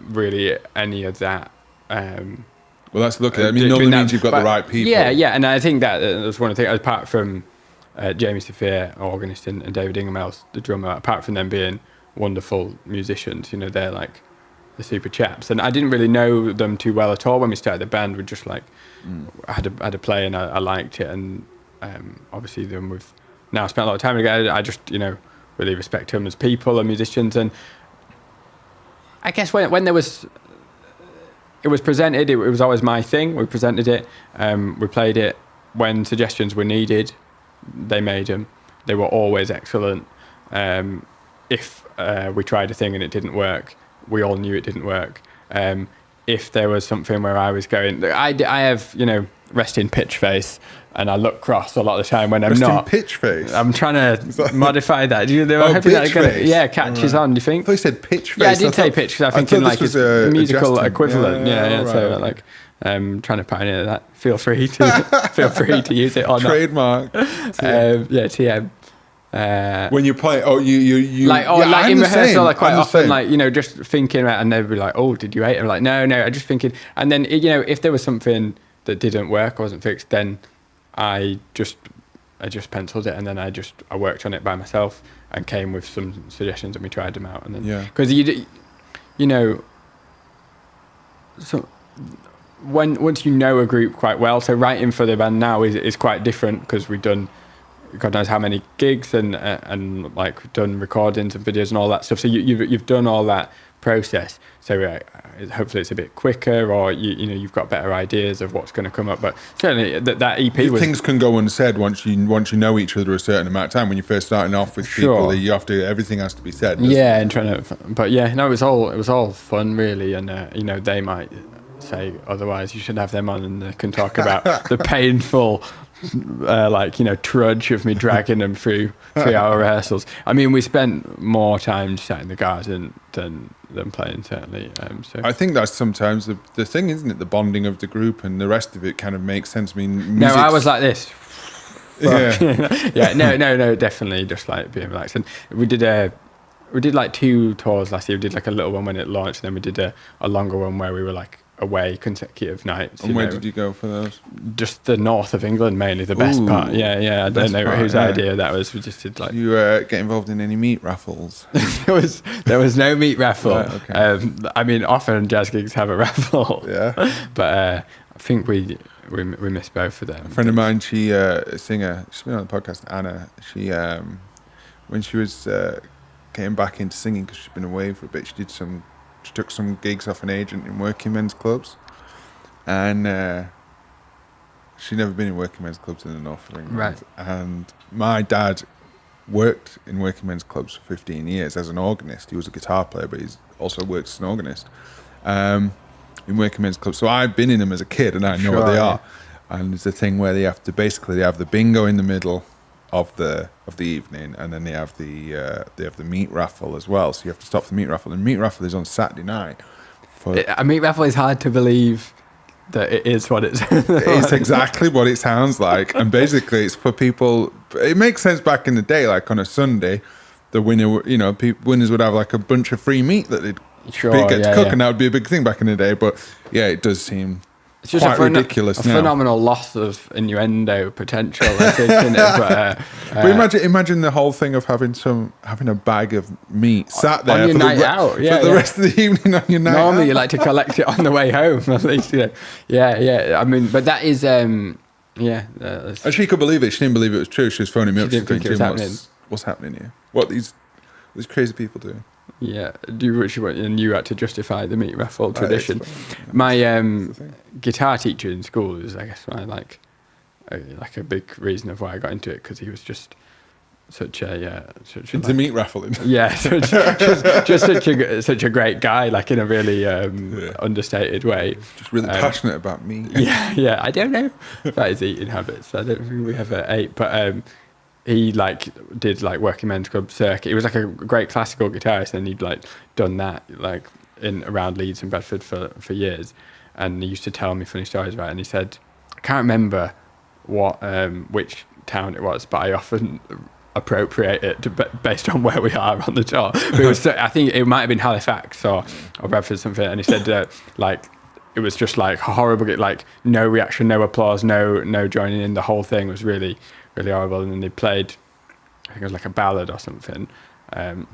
S3: really any of that.
S2: Well, that's lucky. I mean, normally means you've got the right people.
S3: Yeah, and I think that was one of the things, apart from Jamie Sophia, organist, and David Ingemels, the drummer, apart from them being wonderful musicians, they're like the super chaps. And I didn't really know them too well at all when we started the band. We just like, I had a play and I liked it. And obviously then we've now spent a lot of time together. I just, really respect them as people and musicians. And I guess when there was... It was presented, it was always my thing. We presented it, we played it. When suggestions were needed, they made them. They were always excellent. If we tried a thing and it didn't work, we all knew it didn't work. If there was something where I was going... I have, resting pitch face, and I look cross a lot of the time when I'm not.
S2: Resting pitch face?
S3: I'm trying to modify that.
S2: Pitch face?
S3: Yeah, catches on, do you think?
S2: I thought you said pitch face.
S3: Yeah, I did say pitch, because I'm thinking like it's a musical equivalent. Yeah, right, so like... trying to pioneer that. Feel free to use it or
S2: Trademark.
S3: not. TM.
S2: When you play, you
S3: like in rehearsal, like quite often, like just thinking about, and they'd be like, "Oh, did you hate it?" I'm like, "No, I'm just thinking." And then if there was something that didn't work or wasn't fixed, then I just penciled it, and then I worked on it by myself and came with some suggestions, and we tried them out, and then because so. Once you know a group quite well, so writing for the band now is quite different, because we've done God knows how many gigs and like done recordings and videos and all that stuff. So you've done all that process. So hopefully it's a bit quicker, or you've got better ideas of what's going to come up. But certainly that EP was...
S2: Things can go unsaid once you know each other a certain amount of time. When you're first starting off with people, everything has to be said.
S3: Yeah, and it was all fun really, and they might say otherwise. You should have them on, and they can talk about the painful trudge of me dragging them through 3-hour rehearsals. I mean, we spent more time sat in the garden than playing, certainly. So
S2: I think that's sometimes the thing, isn't it? The bonding of the group and the rest of it kind of makes sense. I mean,
S3: no, I was like this.
S2: Yeah.
S3: Yeah, no, definitely just like being relaxed. And we did like 2 tours last year. We did like a little one when it launched, and then we did a longer one where we were like away consecutive nights.
S2: And where did you go for those?
S3: Just the north of England, mainly the best part. Yeah. I don't know whose idea that was. We just did like.
S2: Did you get involved in any meat raffles?
S3: there was no meat raffle.
S2: Right, okay.
S3: I mean, often jazz gigs have a raffle.
S2: Yeah.
S3: But I think we missed both of them.
S2: A friend of mine, she a singer, she's been on the podcast, Anna. She when she was getting back into singing because she'd been away for a bit, she took some gigs off an agent in working men's clubs, and she'd never been in working men's clubs in the north of England.
S3: Right.
S2: And my dad worked in working men's clubs for 15 years as an organist. He was a guitar player, but he's also worked as an organist in working men's clubs. So I've been in them as a kid, and I know what they are. And there's a thing where they have the bingo in the middle of the evening, and then they have the meat raffle as well. So you have to stop for the meat raffle. And the meat raffle is on Saturday night.
S3: A meat raffle is hard to believe that it is what it's.
S2: It's exactly what it sounds like, and basically it's for people. It makes sense back in the day, like on a Sunday, the winner, winners would have like a bunch of free meat that they'd get to cook, and that would be a big thing back in the day. But yeah, it does seem.
S3: It's just
S2: quite ridiculous now.
S3: Phenomenal loss of innuendo potential, I think, isn't it?
S2: But imagine the whole thing of having a bag of meat sat there
S3: on your
S2: for
S3: night out,
S2: for the rest of the evening on your night
S3: Normally,
S2: out.
S3: you like to collect it on the way home, at least. Yeah. I mean, but that is,
S2: And she could believe it. She didn't believe it was true. She was phoning me up.
S3: She didn't think it was happening.
S2: What's happening here? What these crazy people doing?
S3: Yeah, and you had to justify the meat raffle tradition. My guitar teacher in school is, I guess, a big reason of why I got into it, because he was just such
S2: into meat raffling.
S3: Yeah, such a great guy, like in a really understated way.
S2: Just really passionate about meat.
S3: Yeah. I don't know about his eating habits. I don't think we ever ate, but. He did working men's club circuit. He was like a great classical guitarist, and he'd done that in around Leeds and Bradford for years. And he used to tell me funny stories about it. And he said, I can't remember which town it was, but I often appropriate it based on where we are on the tour. But it was, I think it might have been Halifax or Bradford or something. And he said it was just horrible, no reaction, no applause, no joining in. The whole thing was really, really horrible. And then they played, I think it was like a ballad or something, and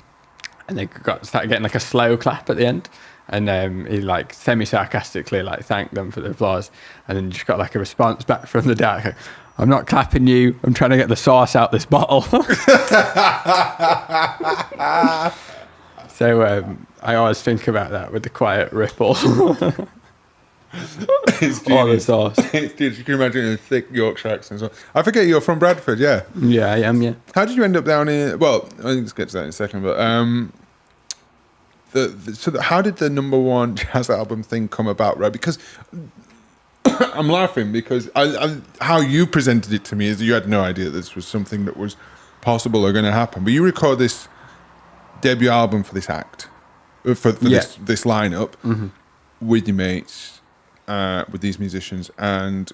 S3: they started getting a slow clap at the end, and he semi-sarcastically thanked them for the applause, and then just got a response back from the dad, I'm not clapping you, I'm trying to get the sauce out this bottle. So I always think about that with the quiet ripple. All the sauce.
S2: You can imagine a thick Yorkshire accent as well. I forget you're from Bradford, yeah?
S3: Yeah, I am, yeah.
S2: How did you end up down here? Well, let's get to that in a second, but how did the #1 jazz album thing come about, right? Because I'm laughing because how you presented it to me is you had no idea that this was something that was possible or going to happen. But you record this debut album for this act, for this lineup, with your mates, with these musicians, and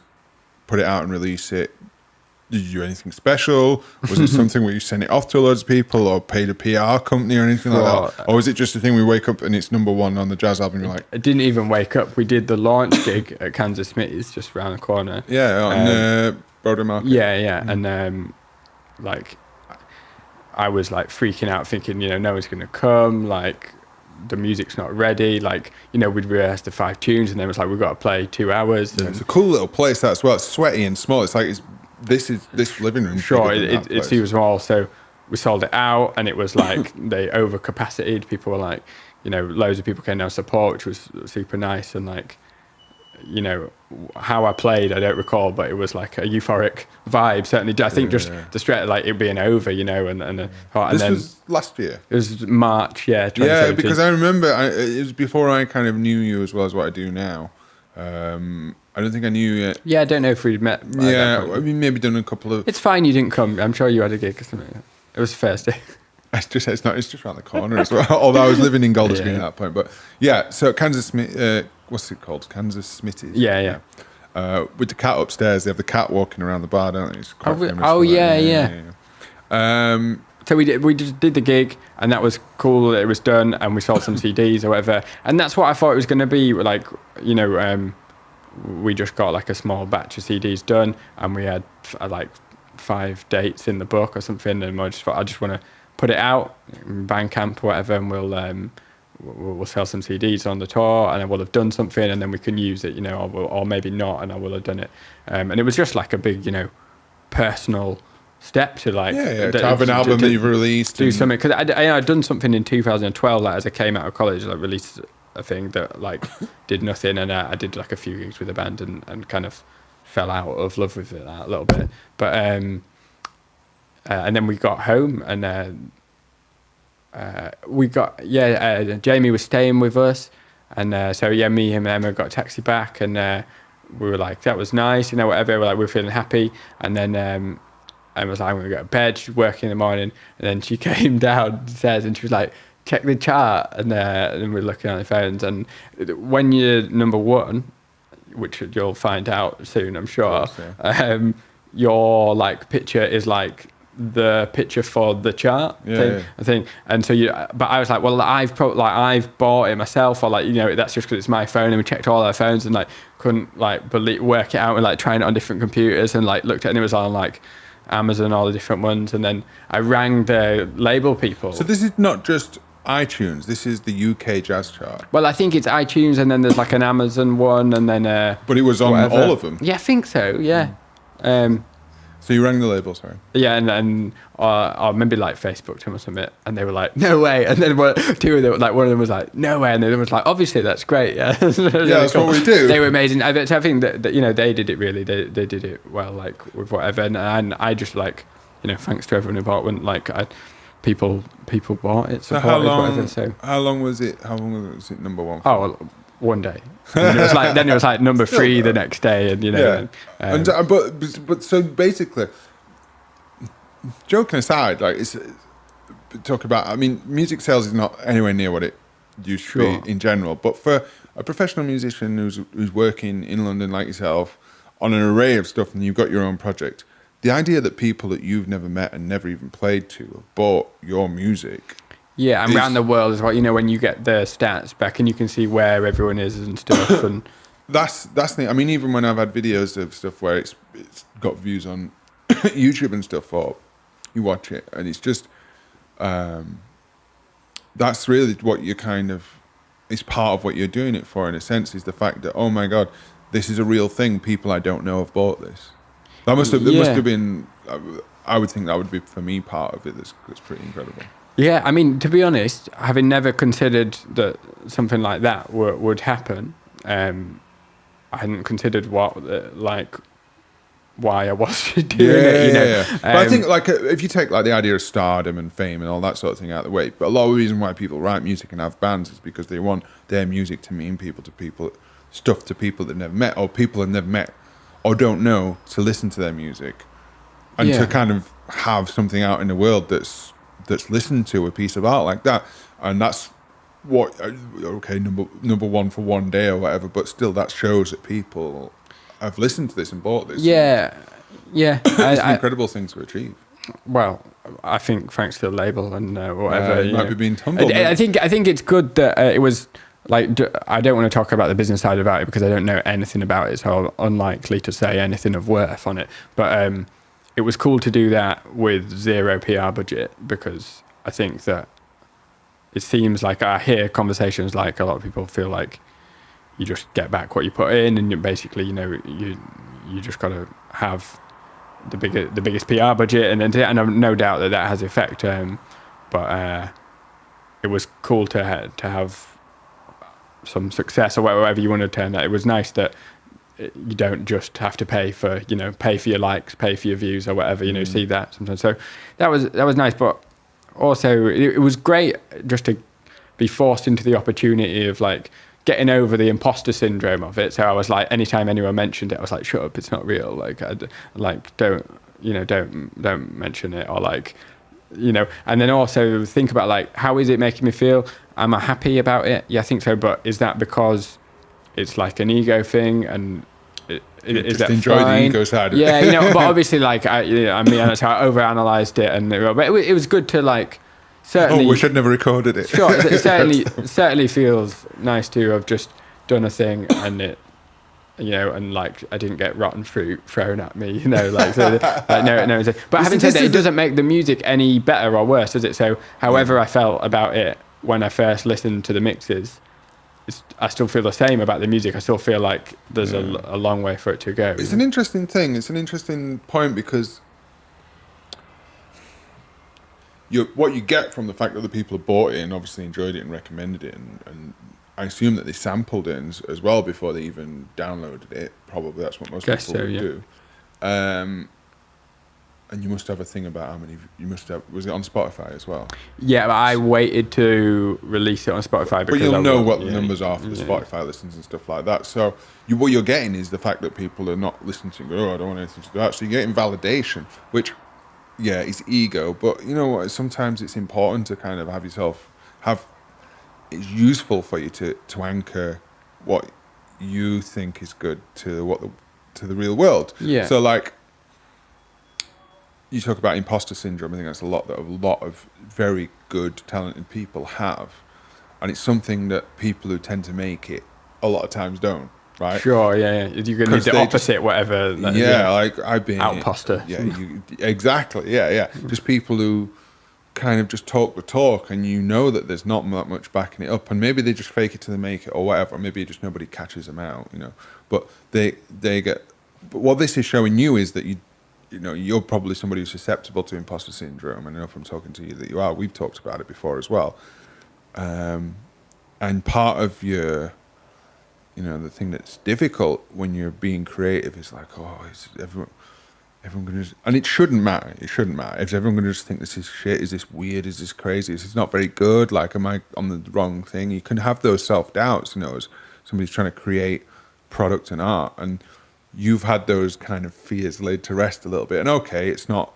S2: put it out and release it. Did you do anything special? Was it something where you sent it off to loads of people, or paid a PR company or anything like that? Or was it just a thing we wake up and it's #1 on the jazz album? You're like,
S3: I didn't even wake up. We did the launch gig at Kansas Smitty's just around the corner.
S2: Yeah, on Broadway Market.
S3: Yeah, and I was freaking out, thinking, no one's going to come. The music's not ready. We'd rehearsed the 5 tunes, and then it was we've got to play 2 hours.
S2: Yeah, it's a cool little place that as well. It's sweaty and small. It's this living room.
S3: Sure, it's even small. So we sold it out, and it was they over capacitated. People were loads of people came down to support, which was super nice. And how I played, I don't recall, but it was a euphoric vibe. Certainly, I think the straight it being over, and
S2: this was last year.
S3: It was March, 2017.
S2: Yeah, because I remember it was before I kind of knew you as well as what I do now. I don't think I knew you yet.
S3: Yeah, I don't know if we'd met. By that point.
S2: I mean, maybe done a couple of.
S3: It's fine you didn't come. I'm sure you had a gig or something. It was Thursday.
S2: It's just around the corner as well. Although I was living in Golders Green at that point, but yeah. So Kansas Smith, what's it called? Kansas Smithies.
S3: Yeah.
S2: With the cat upstairs, they have the cat walking around the bar, don't they? It's quite famous
S3: oh
S2: for
S3: yeah.
S2: that.
S3: So we just did the gig, and that was cool. It was done, and we sold some CDs or whatever. And that's what I thought it was going to be. Like, we just got like a small batch of CDs done, and we had like 5 dates in the book or something. And I just thought I just want to put it out, Bandcamp or whatever, and we'll sell some CDs on the tour, and I will have done something, and then we can use it, or maybe not, and I will have done it. And it was just like a big, personal step to like
S2: to have an album that you've released,
S3: do something, because I'd done something in 2012, like as I came out of college, like released a thing that like did nothing, and I did like a few gigs with the band and kind of fell out of love with it a little bit, but and then we got home, and Jamie was staying with us, and so me, him, and Emma got a taxi back, and we were like, that was nice, whatever. We were feeling happy, and then Emma was like, I'm gonna go to bed. She's working in the morning, and then she came downstairs and she was like, check the chart, and we were looking at the phones, and when you're number one, which you'll find out soon, I'm sure,
S2: course, yeah.
S3: Your like picture is like the picture for the chart thing, I think. And so but I was like, well, I've bought it myself, or like, that's just because it's my phone, and we checked all our phones and like couldn't like work it out, and like trying it on different computers, and like looked at it, and it was on like Amazon, all the different ones, and then I rang the label people.
S2: So this is not just iTunes, this is the UK jazz chart.
S3: Well, I think it's iTunes, and then there's like an Amazon one, and then
S2: but it was on
S3: whatever.
S2: all of them.
S3: Yeah, I think so. Yeah.
S2: So you rang the label, sorry.
S3: Yeah, and or maybe like Facebooked them or something, and they were like, no way. And then two of them, like one of them was like, no way, and the other was like, obviously that's great, yeah.
S2: Yeah, that's cool. What we do.
S3: They were amazing. I think that they did it really. They did it well, like with whatever, and I just like, thanks to everyone who bought one. Like people bought it.
S2: So how long was it? How long was it number one for?
S3: Oh, well, one day. And then it was like number 3 the next day, and
S2: Yeah. But so basically, joking aside, like it's talk about. I mean, music sales is not anywhere near what it used to be in general. But for a professional musician who's working in London like yourself on an array of stuff, and you've got your own project, the idea that people that you've never met and never even played to have bought your music.
S3: Yeah, and around the world as well. When you get the stats back and you can see where everyone is and stuff, and
S2: that's the. I mean, even when I've had videos of stuff where it's got views on YouTube and stuff, or you watch it, and it's just that's really what you kind of. It's part of what you're doing it for, in a sense, is the fact that, oh my God, this is a real thing. People I don't know have bought this. That must have been. I would think that would be, for me, part of it. That's pretty incredible.
S3: Yeah, I mean, to be honest, having never considered that something like that would happen, I hadn't considered why I was doing it.
S2: Yeah. But I think, like, if you take like the idea of stardom and fame and all that sort of thing out of the way, but a lot of the reason why people write music and have bands is because they want their music to mean stuff to people they've never met, or people have never met or don't know, to listen to their music and to kind of have something out in the world that's listened to, a piece of art like that. And that's what number one for one day or whatever, but still that shows that people have listened to this and bought this.
S3: Yeah
S2: It's an incredible thing to achieve.
S3: Well, I think thanks to the label and whatever.
S2: It might be being humbled.
S3: I think it's good that it was like, I don't want to talk about the business side about it because I don't know anything about it, so I'm unlikely to say anything of worth on it, but it was cool to do that with zero PR budget, because I think that it seems like I hear conversations like a lot of people feel like you just get back what you put in, and you basically, you just got to have the biggest PR budget, and I've no doubt that has effect. But it was cool to have some success, or whatever you want to term that. It was nice that you don't just have to pay for your likes, pay for your views or whatever, see that sometimes. So that was nice, but also it was great just to be forced into the opportunity of like getting over the imposter syndrome of it. So I was like, anytime anyone mentioned it, I was like, shut up, it's not real. Like, don't mention it, or like, and then also think about like, how is it making me feel? Am I happy about it? Yeah, I think so. But is that because it's like an ego thing, and is that
S2: enjoy
S3: fine?
S2: the ego side of
S3: yeah,
S2: it?
S3: but obviously, like, that's how I overanalyzed it, and but it was good to like. Certainly,
S2: wish I'd never recorded it.
S3: Sure, it certainly feels nice to have just done a thing, and it, and like I didn't get rotten fruit thrown at me, like, so, like no. But having said that, it doesn't make the music any better or worse, does it? So, however I felt about it when I first listened to the mixes, I still feel the same about the music. I still feel like there's a long way for it to go.
S2: It's an interesting thing. It's an interesting point, because what you get from the fact that the people have bought it and obviously enjoyed it and recommended it, and I assume that they sampled it as well before they even downloaded it. Probably that's what most people would do. And you must have a thing about how many you must have. Was it on Spotify as well?
S3: Yeah, but I waited to release it on Spotify.
S2: But you'll know what the numbers are for the Spotify listens and stuff like that. So what you're getting is the fact that people are not listening to it. Oh, I don't want anything to do that. So you're getting validation, which, yeah, it's ego. But you know what? Sometimes it's important to kind of have yourself it's useful for you to anchor what you think is good to the real world.
S3: Yeah.
S2: So like, you talk about imposter syndrome. I think that's a lot of very good, talented people have, and it's something that people who tend to make it a lot of times don't. Right?
S3: Sure. Yeah. You're gonna need the opposite, whatever.
S2: Like I've been
S3: outposter.
S2: Yeah. Exactly. Yeah. Just people who kind of just talk the talk, and that there's not that much backing it up, and maybe they just fake it till they make it or whatever. Or maybe just nobody catches them out. But they get. But what this is showing you is that you're probably somebody who's susceptible to imposter syndrome. And I know from talking to you that you are. We've talked about it before as well. And part of your, the thing that's difficult when you're being creative is like, is everyone going to... And it shouldn't matter. It shouldn't matter. If everyone going to just think this is shit, is this weird, is this crazy, is this not very good? Like, am I on the wrong thing? You can have those self-doubts, as somebody's trying to create product and art. And you've had those kind of fears laid to rest a little bit, and okay, it's not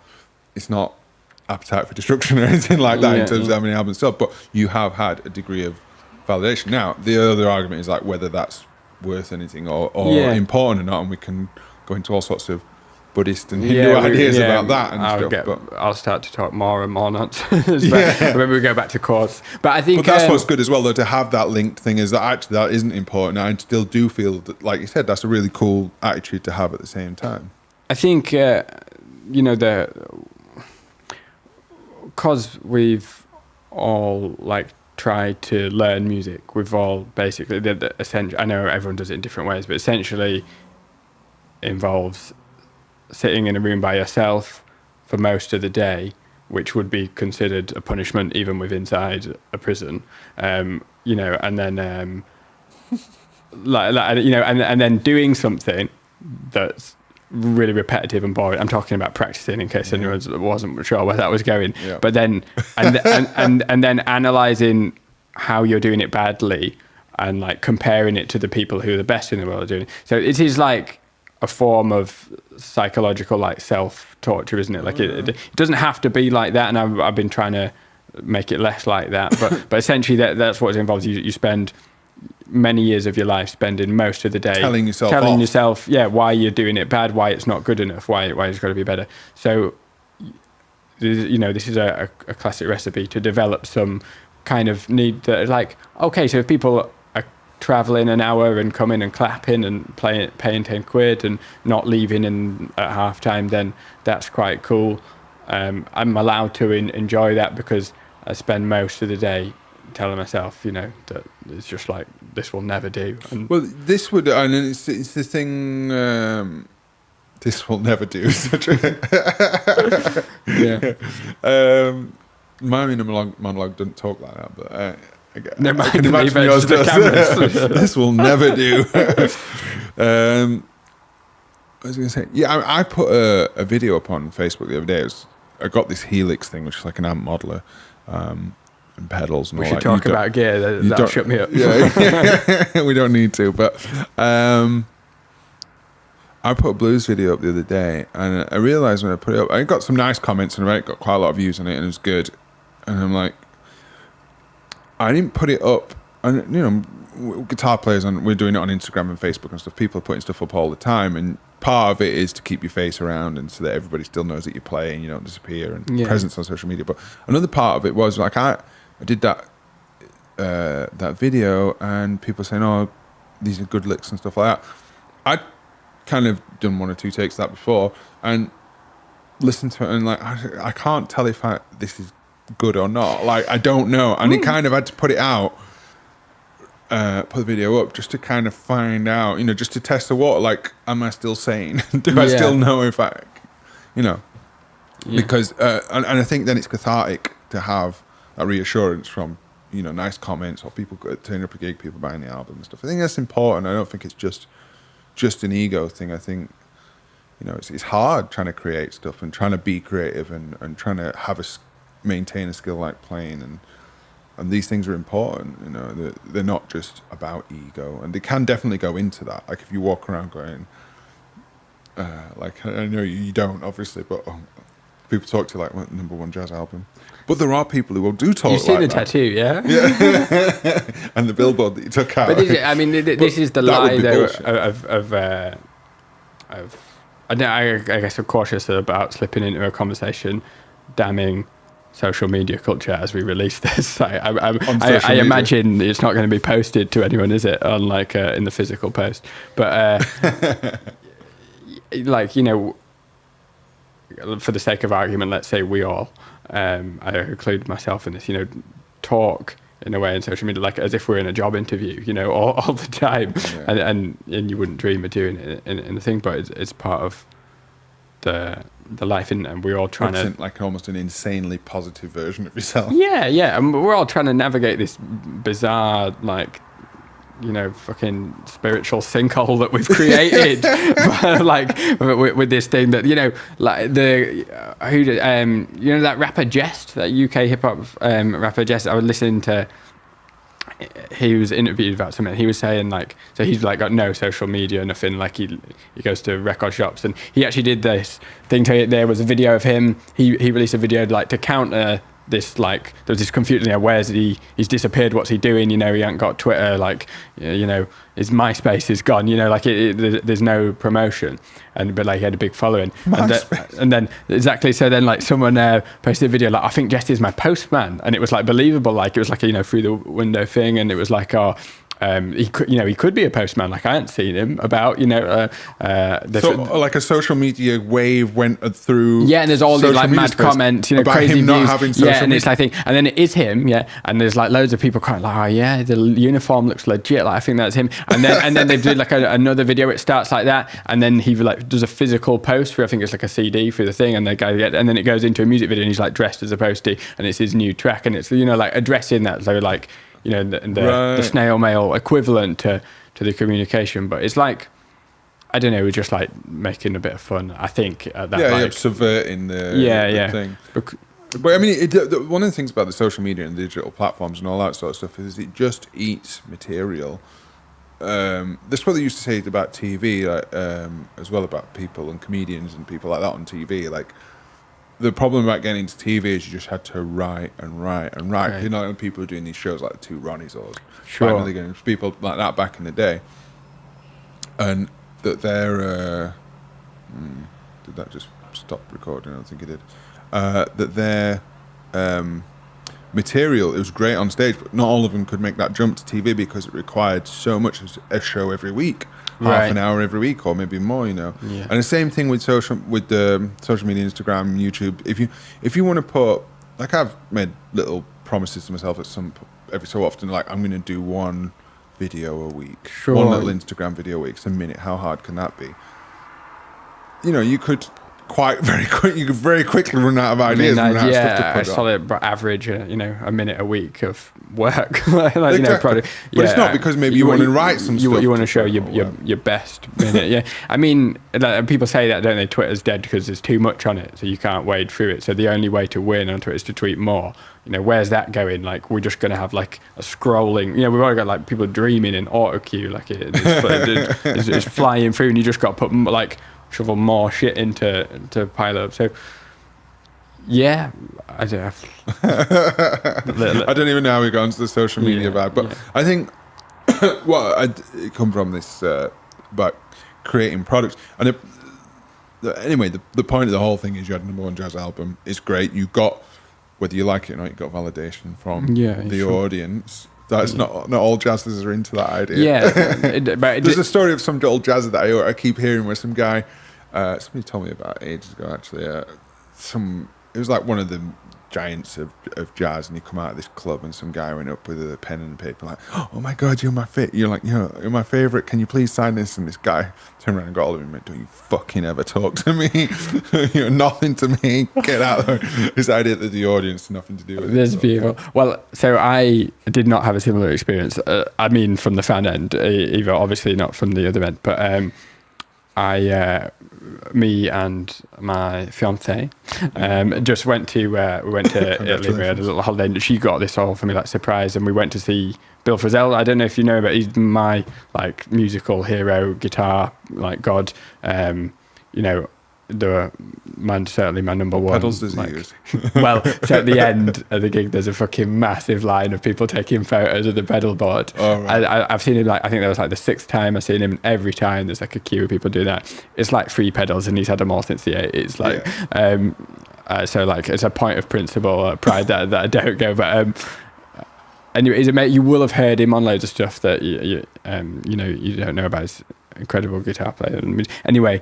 S2: Appetite for Destruction or anything like that in terms of how many albums stuff, but you have had a degree of validation. Now, the other argument is like whether that's worth anything or important or not, and we can go into all sorts of Buddhist and Hindu ideas about that and stuff.
S3: I'll start to talk more and more nonsense. Maybe we go back to chords. But I think...
S2: But that's what's good as well, though, to have that linked thing, is that actually that isn't important. I still do feel that, like you said, that's a really cool attitude to have at the same time.
S3: I think, because we've all, like, tried to learn music, we've all basically... I know everyone does it in different ways, but essentially involves... sitting in a room by yourself for most of the day, which would be considered a punishment even with inside a prison, and then and then doing something that's really repetitive and boring. I'm talking about practicing in case anyone wasn't sure where that was going. Yeah. But then and then analysing how you're doing it badly and like comparing it to the people who are the best in the world are doing it. So it is like a form of psychological like self-torture, isn't it? Like it doesn't have to be like that, and I've been trying to make it less like that. But essentially that's what it involves. You spend many years of your life spending most of the day telling yourself why you're doing it bad, why it's not good enough, why it's got to be better. So this is a classic recipe to develop some kind of need that, like, okay, so if people travelling an hour and coming and clapping and paying 10 quid and not leaving at half time, then that's quite cool. I'm allowed to enjoy that because I spend most of the day telling myself, that it's just like, this will never do. And
S2: well, this would, and it's the thing, this will never do. Yeah. My inner monologue doesn't talk like that, but... I can imagine yours does. This will never do. I was going to say, I put a video up on Facebook the other day. I got this Helix thing, which is like an amp modeler, and pedals and
S3: We
S2: all
S3: should
S2: that.
S3: talk about gear. That'll shut me up.
S2: Yeah, we don't need to. But I put a blues video up the other day, and I realised when I put it up, I got some nice comments and I got quite a lot of views on it, and it was good. And I'm like, I didn't put it up. And you know, guitar players we're doing it on Instagram and Facebook and stuff. People are putting stuff up all the time, and part of it is to keep your face around and so that everybody still knows that you're playing, you don't disappear, and presence on social media. But another part of it was like I did that video, and people saying, "Oh, these are good licks" and stuff like that. I kind of done one or two takes of that before and listened to it, and like I can't tell if this is good or not. Like I don't know, and it kind of had to put it out, put the video up just to kind of find out, you know, just to test the water. Like, am I still sane? Do I still know if I, you know? Because and I think then it's cathartic to have a reassurance from, you know, nice comments or people turning up a gig, people buying the album and stuff. I think that's important. I don't think it's just an ego thing. I think, you know, it's hard trying to create stuff and trying to be creative and trying to maintain a skill like playing, and these things are important. You know, they're not just about ego, and they can definitely go into that. Like if you walk around going, like I know you don't obviously, but people talk to like #1 jazz album. But there are people who will do talk. You've
S3: seen the tattoo, yeah?
S2: Yeah. And the billboard that you took out.
S3: But this is the lie, though, I guess I'm cautious about slipping into a conversation damning social media culture as we release this. I imagine it's not going to be posted to anyone, is it? Unlike in the physical post. But, like, you know, for the sake of argument, let's say we all, I include myself in this, you know, talk in a way in social media, like as if we're in a job interview, you know, all the time. Yeah. And you wouldn't dream of doing it in the thing, but it's part of the life, and we're all trying to...
S2: like almost an insanely positive version of yourself.
S3: Yeah, and we're all trying to navigate this bizarre, like, you know, fucking spiritual sinkhole that we've created, like with this thing that, you know, like you know, that rapper Jest, that UK hip hop rapper Jest. I was listening to. He was interviewed about something. He was saying like, so he's like got no social media, nothing. Like he goes to record shops, and he actually did this thing. There was a video of him. He released a video like to counter this, like there was this confusion. You know, where's he's disappeared? What's he doing? You know, he ain't got Twitter. Like, you know, his MySpace is gone. You know, like there's no promotion. But like he had a big following. And then exactly. So then like someone posted a video like, I think Jess is my postman, and it was like believable. Like it was like, you know, through the window thing, and it was like, he could be a postman. Like I hadn't seen him about, you know.
S2: So like a social media wave went through.
S3: Yeah, and there's all these like mad comments, you know,
S2: about
S3: crazy
S2: him
S3: views.
S2: Not having social
S3: and
S2: media.
S3: it's like thing, and then it is him, yeah. And there's like loads of people kind of like, oh yeah, the uniform looks legit. Like I think that's him. And then they do like another video. It starts like that, and then he like does a physical post for, I think it's like a CD through the thing, and and then it goes into a music video, and he's like dressed as a postie, and it's his new track, and it's, you know, like addressing that. So like, you know, the snail mail equivalent to the communication. But it's like, I don't know, we're just like making a bit of fun, I think. At that, like,
S2: subverting the thing. But I mean, one of the things about the social media and digital platforms and all that sort of stuff is it just eats material. That's what they used to say about TV, like, as well, about people and comedians and people like that on TV. Like, the problem about getting into TV is you just had to write and write and write. Okay. You know, people were doing these shows like the Two Ronnies or people like that back in the day. And that their... did that just stop recording? I don't think it did. That their material, it was great on stage, but not all of them could make that jump to TV because it required so much, a show every week. Half an hour every week, or maybe more, you know. Yeah. And the same thing with social media, Instagram, YouTube. If you want to put, like, I've made little promises to myself every so often, like I'm going to do one video a week, one little Instagram video a week. It's a minute. How hard can that be? You know, you could very quick. You could very quickly run out of ideas.
S3: I mean,
S2: run out of stuff to
S3: a
S2: put on.
S3: solid average, a minute a week of work.
S2: Exactly. But it's not because maybe you want to write some stuff.
S3: You want to show your best minute. Yeah, I mean, like, people say that, don't they? Twitter's dead because there's too much on it, so you can't wade through it. So the only way to win on Twitter is to tweet more. Where's that going? Like, we're just going to have like a scrolling. We've already got like people dreaming in auto cue, like it's flying through, and you just got to put like shovel more shit into pile up. So yeah, I don't know.
S2: I don't even know how we got into the social media vibe, but I think it come from this about creating products. And anyway, the point of the whole thing is you had a #1 jazz album. It's great. You got, whether you like it or not, you got validation from the audience. That's not all jazzers are into that idea.
S3: Yeah, but
S2: there's a story of some old jazzer that I keep hearing where some guy, somebody told me about ages ago actually. It was like one of the giants of jazz, and he come out of this club, and some guy went up with a pen and paper like, "Oh my God, you're my you're my favorite. Can you please sign this?" And this guy turned around and got all of him and went, "Don't you fucking ever talk to me. You're nothing to me. Get out there." This idea that the audience has nothing to do with it.
S3: That's beautiful. Well, so I did not have a similar experience. I mean, from the fan end, either obviously not from the other end, but me and my fiance just went to Italy. We had a little holiday, and she got this all for me, like, surprise, and we went to see Bill Frisell. I don't know if you know, but he's my like musical hero, guitar like god. Certainly my number one.
S2: Pedals does he use?
S3: Well, so at the end of the gig, there's a fucking massive line of people taking photos of the pedal board.
S2: Oh, right.
S3: I've seen him, like, I think that was like the 6th time I've seen him. Every time there's like a queue of people doing that. It's like 3 pedals, and he's had them all since the 80s. Like, so like it's a point of principle, pride that I don't go. But anyway, you will have heard him on loads of stuff that you don't know about. His incredible guitar player. Anyway.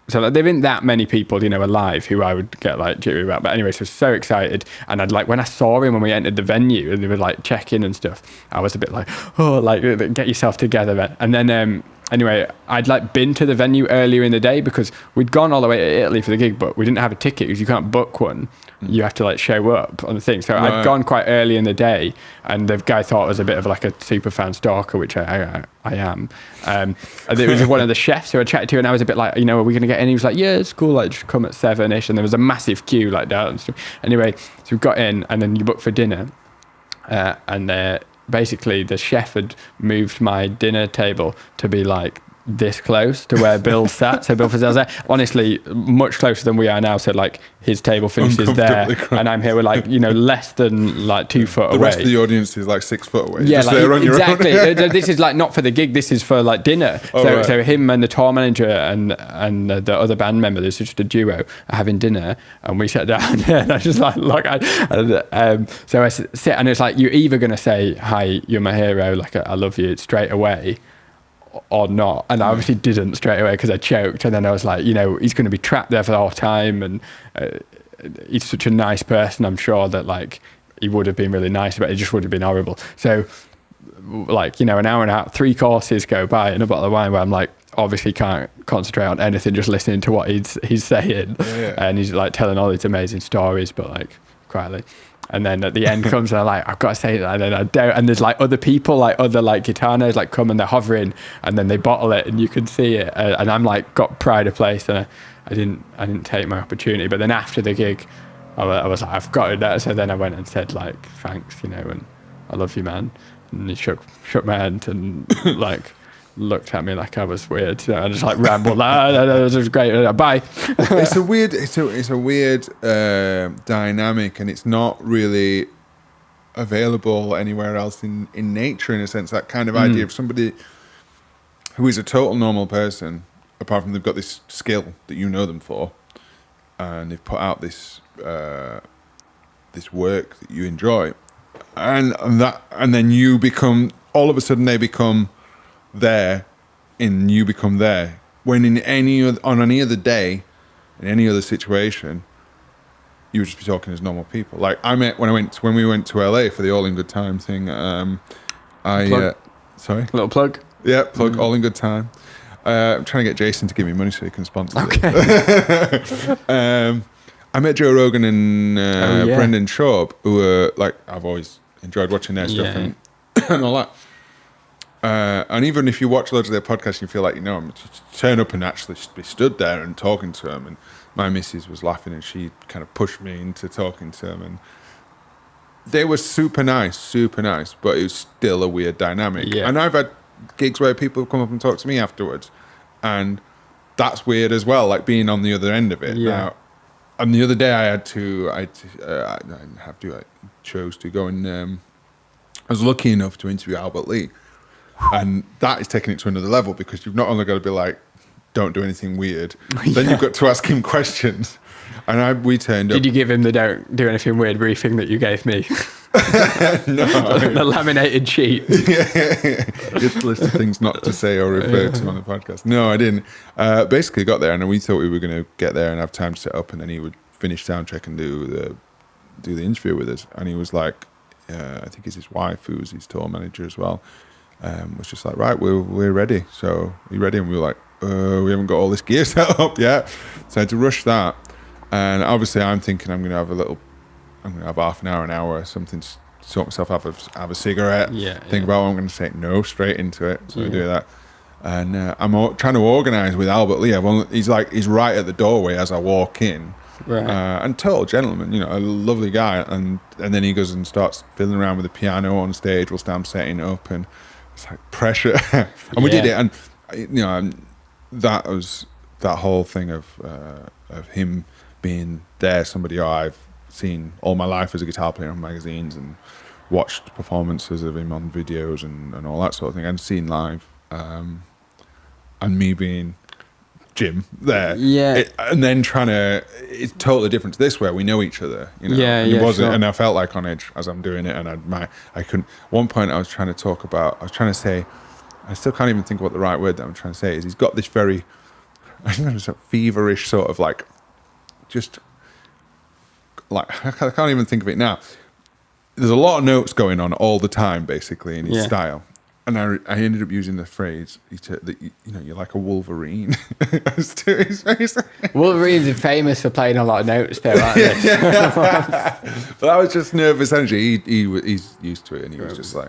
S3: So like, there isn't that many people, alive who I would get like jittery about. But anyway, so excited. And I'd like, when I saw him when we entered the venue and they were like checking and stuff, I was a bit like, oh, like, get yourself together, man. And then, anyway, I'd like been to the venue earlier in the day because we'd gone all the way to Italy for the gig, but we didn't have a ticket because you can't book one. You have to like show up on the thing. So right. I'd gone quite early in the day, and the guy thought I was a bit of like a super fan stalker, which I am. And it was one of the chefs who I chatted to, and I was a bit like, are we going to get in? He was like, yeah, it's cool, like just come at 7ish. And there was a massive queue like down and stuff. Anyway, so we got in, and then you book for dinner, and basically the chef had moved my dinner table to be like this close to where Bill sat. So Bill Frisell's there, honestly, much closer than we are now. So like his table finishes there, and I'm here with like less than like 2 foot away.
S2: The rest of the audience is like 6 foot away.
S3: Yeah,
S2: just
S3: like,
S2: there on your
S3: exactly.
S2: own.
S3: This is like not for the gig. This is for like dinner. So him and the tour manager and the other band member, there's just a duo, are having dinner, and we sat down there, and I just like look. So I sit, and it's like, you're either gonna say, "Hi, you're my hero," like I love you straight away, or not. And I obviously didn't straight away because I choked. And then I was like, he's going to be trapped there for the whole time. And he's such a nice person. I'm sure that like he would have been really nice, but it just would have been horrible. So like, an hour and a half, 3 courses go by and a bottle of wine where I'm like, obviously can't concentrate on anything, just listening to what he's saying. Yeah. And he's like telling all these amazing stories, but like quietly. And then at the end comes, and I'm like, I've got to say that, and then I don't. And there's like other people, like other like guitar nerds, like come and they're hovering, and then they bottle it, and you can see it. And I'm like, got pride of place, and I didn't take my opportunity. But then after the gig, I was like, I've got it. So then I went and said like, thanks, and I love you, man. And he shook my hand and like looked at me like I was weird. So I just like rambled. This was great. Bye.
S2: It's a weird dynamic, and it's not really available anywhere else in nature, in a sense. That kind of idea of somebody who is a total normal person, apart from they've got this skill that you know them for, and they've put out this this work that you enjoy, and then you become, all of a sudden they become there, and you become there. When on any other day, in any other situation, you would just be talking as normal people. Like when we went to LA for the All in Good Time thing.
S3: Sorry, little plug.
S2: Yeah, plug. All in Good Time. I'm trying to get Jason to give me money so he can sponsor
S3: Okay.
S2: it. I met Joe Rogan and Brendan Schaub, who are like, I've always enjoyed watching their stuff and all that. And even if you watch loads of their podcasts, you feel like, turn up and actually be stood there and talking to them. And my missus was laughing and she kind of pushed me into talking to them. And they were super nice, but it was still a weird dynamic.
S3: Yeah.
S2: And I've had gigs where people have come up and talked to me afterwards. And that's weird as well, like being on the other end of it.
S3: Yeah.
S2: Now, and the other day I chose to go and I was lucky enough to interview Albert Lee. And that is taking it to another level because you've not only got to be like, don't do anything weird, then you've got to ask him questions. And we turned up.
S3: Did you give him the don't do anything weird briefing that you gave me?
S2: No.
S3: The laminated sheet.
S2: Just a list of things not to say or refer to on the podcast. No, I didn't. Basically got there and we thought we were going to get there and have time to set up and then he would finish soundcheck and do the interview with us. And he was like, I think it's his wife who was his tour manager as well. Was just like, right, we're ready. So are you ready? And we were like, we haven't got all this gear set up yet. So I had to rush that. And obviously I'm thinking I'm going to have half an hour or something to sort myself out, have a cigarette, think about what I'm going to say. No, straight into it. So I do that. And I'm trying to organise with Albert Lee. He's right at the doorway as I walk in.
S3: Right.
S2: And total gentleman, a lovely guy. And then he goes and starts fiddling around with the piano on stage whilst I'm setting up. And it's like pressure. And we did it. And, that was that whole thing of him being there, somebody I've seen all my life as a guitar player on magazines and watched performances of him on videos and all that sort of thing and seen live. And me being Jim there. Yeah. And then it's totally different to this where we know each other. And it wasn't, sure. And I felt like on edge as I'm doing it. And I couldn't, one point I was trying to say, I still can't even think what the right word that I'm trying to say is. He's got this very, I don't know, sort of feverish sort of like, just like, I can't even think of it now. There's a lot of notes going on all the time, basically, in his style. And I ended up using the phrase, that you're like a Wolverine.
S3: Wolverines are famous for playing a lot of notes though, aren't they?
S2: But I was just nervous energy. He's used to it and he was just like,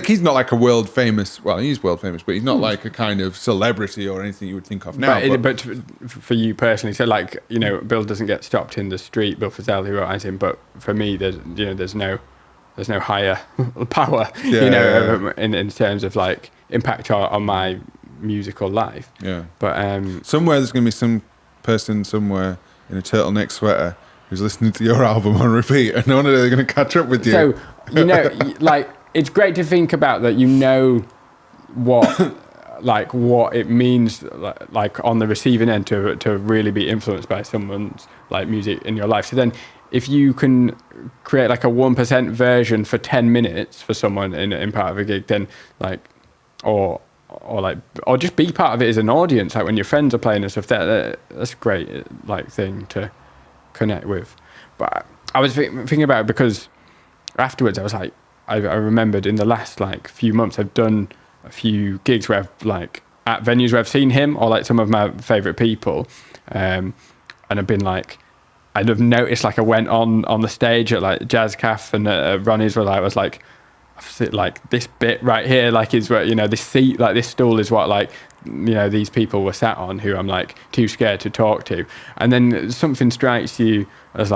S2: he's not like a world famous, well, he's world famous, but he's not like a kind of celebrity or anything you would think of now.
S3: But for you personally, so like, Bill doesn't get stopped in the street, Bill Frisell, who wrote him, but for me, there's no higher power, in terms of like impact on my musical life. Yeah. But
S2: somewhere there's going to be some person somewhere in a turtleneck sweater who's listening to your album on repeat, and no wonder they're going to catch up with you.
S3: So like it's great to think about that. What it means, like on the receiving end, to really be influenced by someone's like music in your life. So then, if you can create like a 1% version for 10 minutes for someone in part of a gig, then or just be part of it as an audience, like when your friends are playing and stuff, that's a great thing to connect with. But I was thinking about it because afterwards I was like, I remembered in the last few months I've done a few gigs where I've at venues where I've seen him or some of my favourite people, and I've been I'd have noticed I went on the stage at Jazz Cafe and Ronnie's where I was this bit right here is where this seat this stool is what these people were sat on who I'm too scared to talk to, and then something strikes you as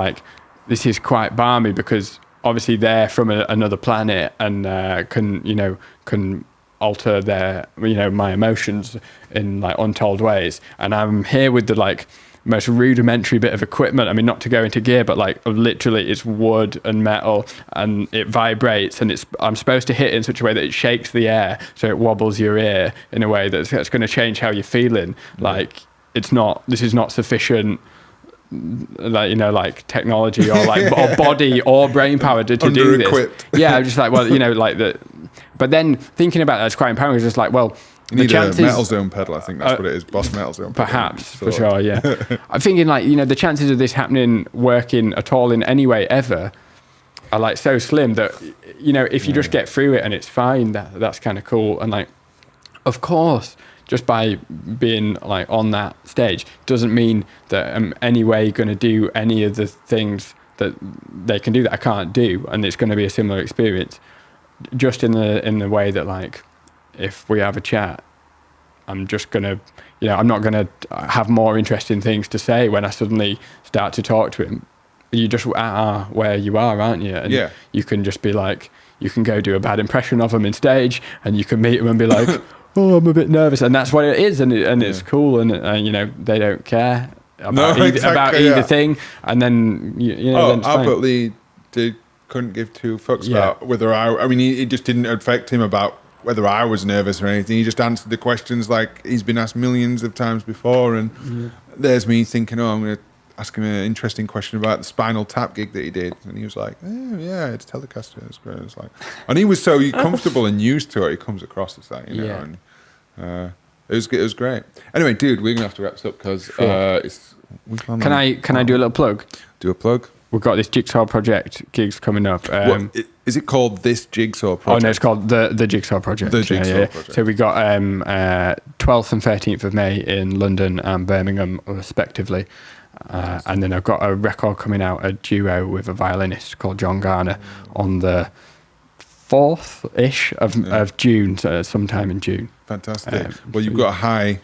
S3: this is quite balmy because obviously they're from another planet and can alter their my emotions in untold ways, and I'm here with the most rudimentary bit of equipment. I mean, not to go into gear, but literally it's wood and metal and it vibrates, and I'm supposed to hit it in such a way that it shakes the air so it wobbles your ear in a way that's going to change how you're feeling. This is not sufficient technology or or body or brain power to do this. Yeah, I'm just but then thinking about that, it's quite empowering. It's just
S2: you need a Metal Zone pedal. I think that's what it is. Boss Metal Zone pedal.
S3: Perhaps, for sure, yeah. I'm thinking the chances of this happening, working at all in any way ever are so slim that, if you just get through it and it's fine, that's kind of cool. And of course, just by being like on that stage doesn't mean that I'm anyway going to do any of the things that they can do that I can't do, and it's going to be a similar experience. Just in the way that, like, if we have a chat, I'm just gonna, I'm not gonna have more interesting things to say when I suddenly start to talk to him. You just are where you are, aren't you? And you can just be like, you can go do a bad impression of him in stage, and you can meet him and be like, oh, I'm a bit nervous, and that's what it is, and it's cool, and they don't care about either thing, and then then it's
S2: Albert Lee couldn't give two fucks about whether I mean, it just didn't affect him about whether I was nervous or anything. He just answered the questions like he's been asked millions of times before, and there's me thinking, I'm going to ask him an interesting question about the Spinal Tap gig that he did, and he was like, it's Telecaster, it's great. It's like, and he was so comfortable and used to it. He comes across as that, and it was great. Anyway, dude, we're gonna have to wrap this up because Can
S3: I do a little plug?
S2: Do a plug.
S3: We've got this Jigsaw Project gigs coming up.
S2: Is it called This Jigsaw Project?
S3: Oh, no, it's called the Jigsaw Project.
S2: The Jigsaw Project.
S3: So we got 12th and 13th of May in London and Birmingham, respectively. And then I've got a record coming out, a duo with a violinist called John Garner on the 4th-ish of June, so sometime in June.
S2: Fantastic. Well, you've got a high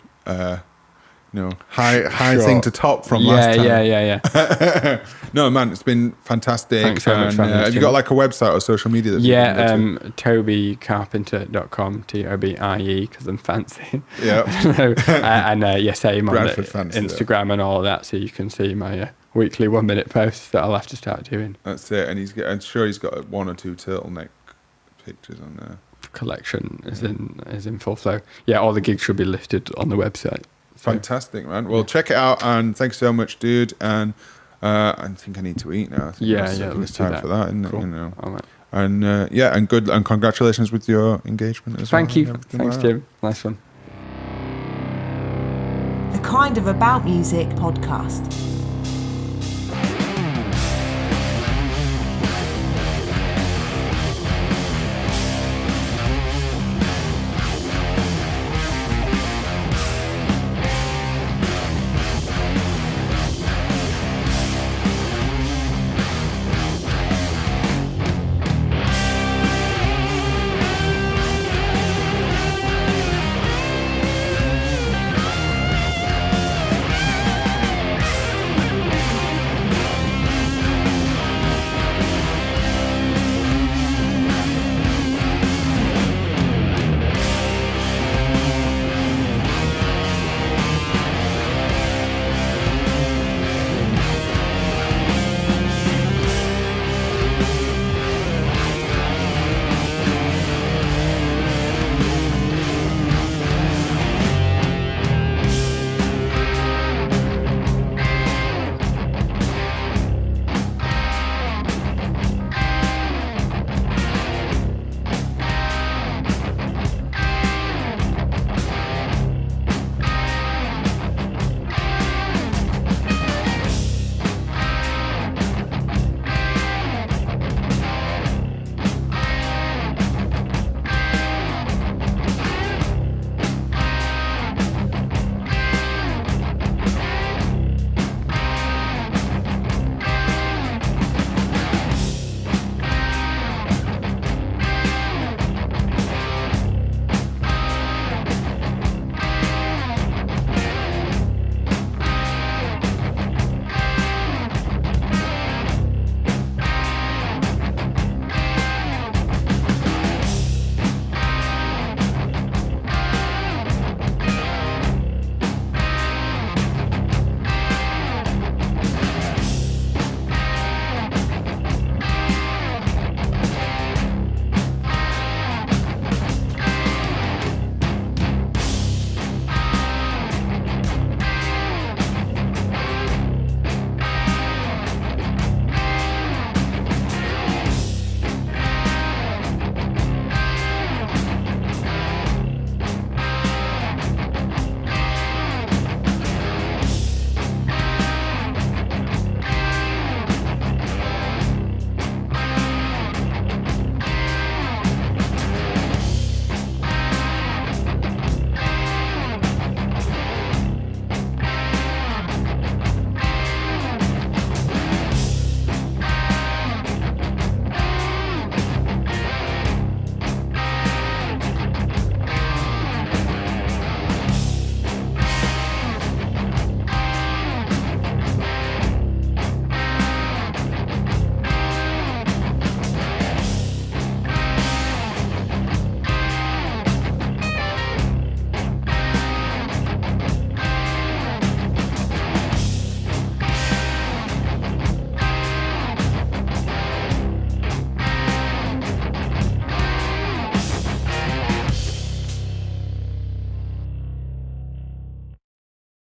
S2: thing to top from last time.
S3: Yeah.
S2: No, man, it's been fantastic.
S3: Thanks so much.
S2: Have you got like a website or social media?
S3: TobieCarpenter.com, TOBIE, because I'm fancy.
S2: Yeah.
S3: Same on
S2: fancy,
S3: Instagram and all of that, so you can see my weekly 1-minute posts that I'll have to start doing.
S2: That's it. And I'm sure he's got 1 or 2 turtleneck pictures on there.
S3: Collection is in full flow. Yeah, all the gigs should be listed on the website.
S2: Fantastic, man. Well, check it out, and thanks so much, dude. And I think I need to eat now.
S3: Let's
S2: time for that, isn't
S3: cool.
S2: it?
S3: All right.
S2: And and good, and congratulations with your engagement as well.
S3: Thank you. Thanks, Jim. Nice one.
S1: The Kind of About Music podcast.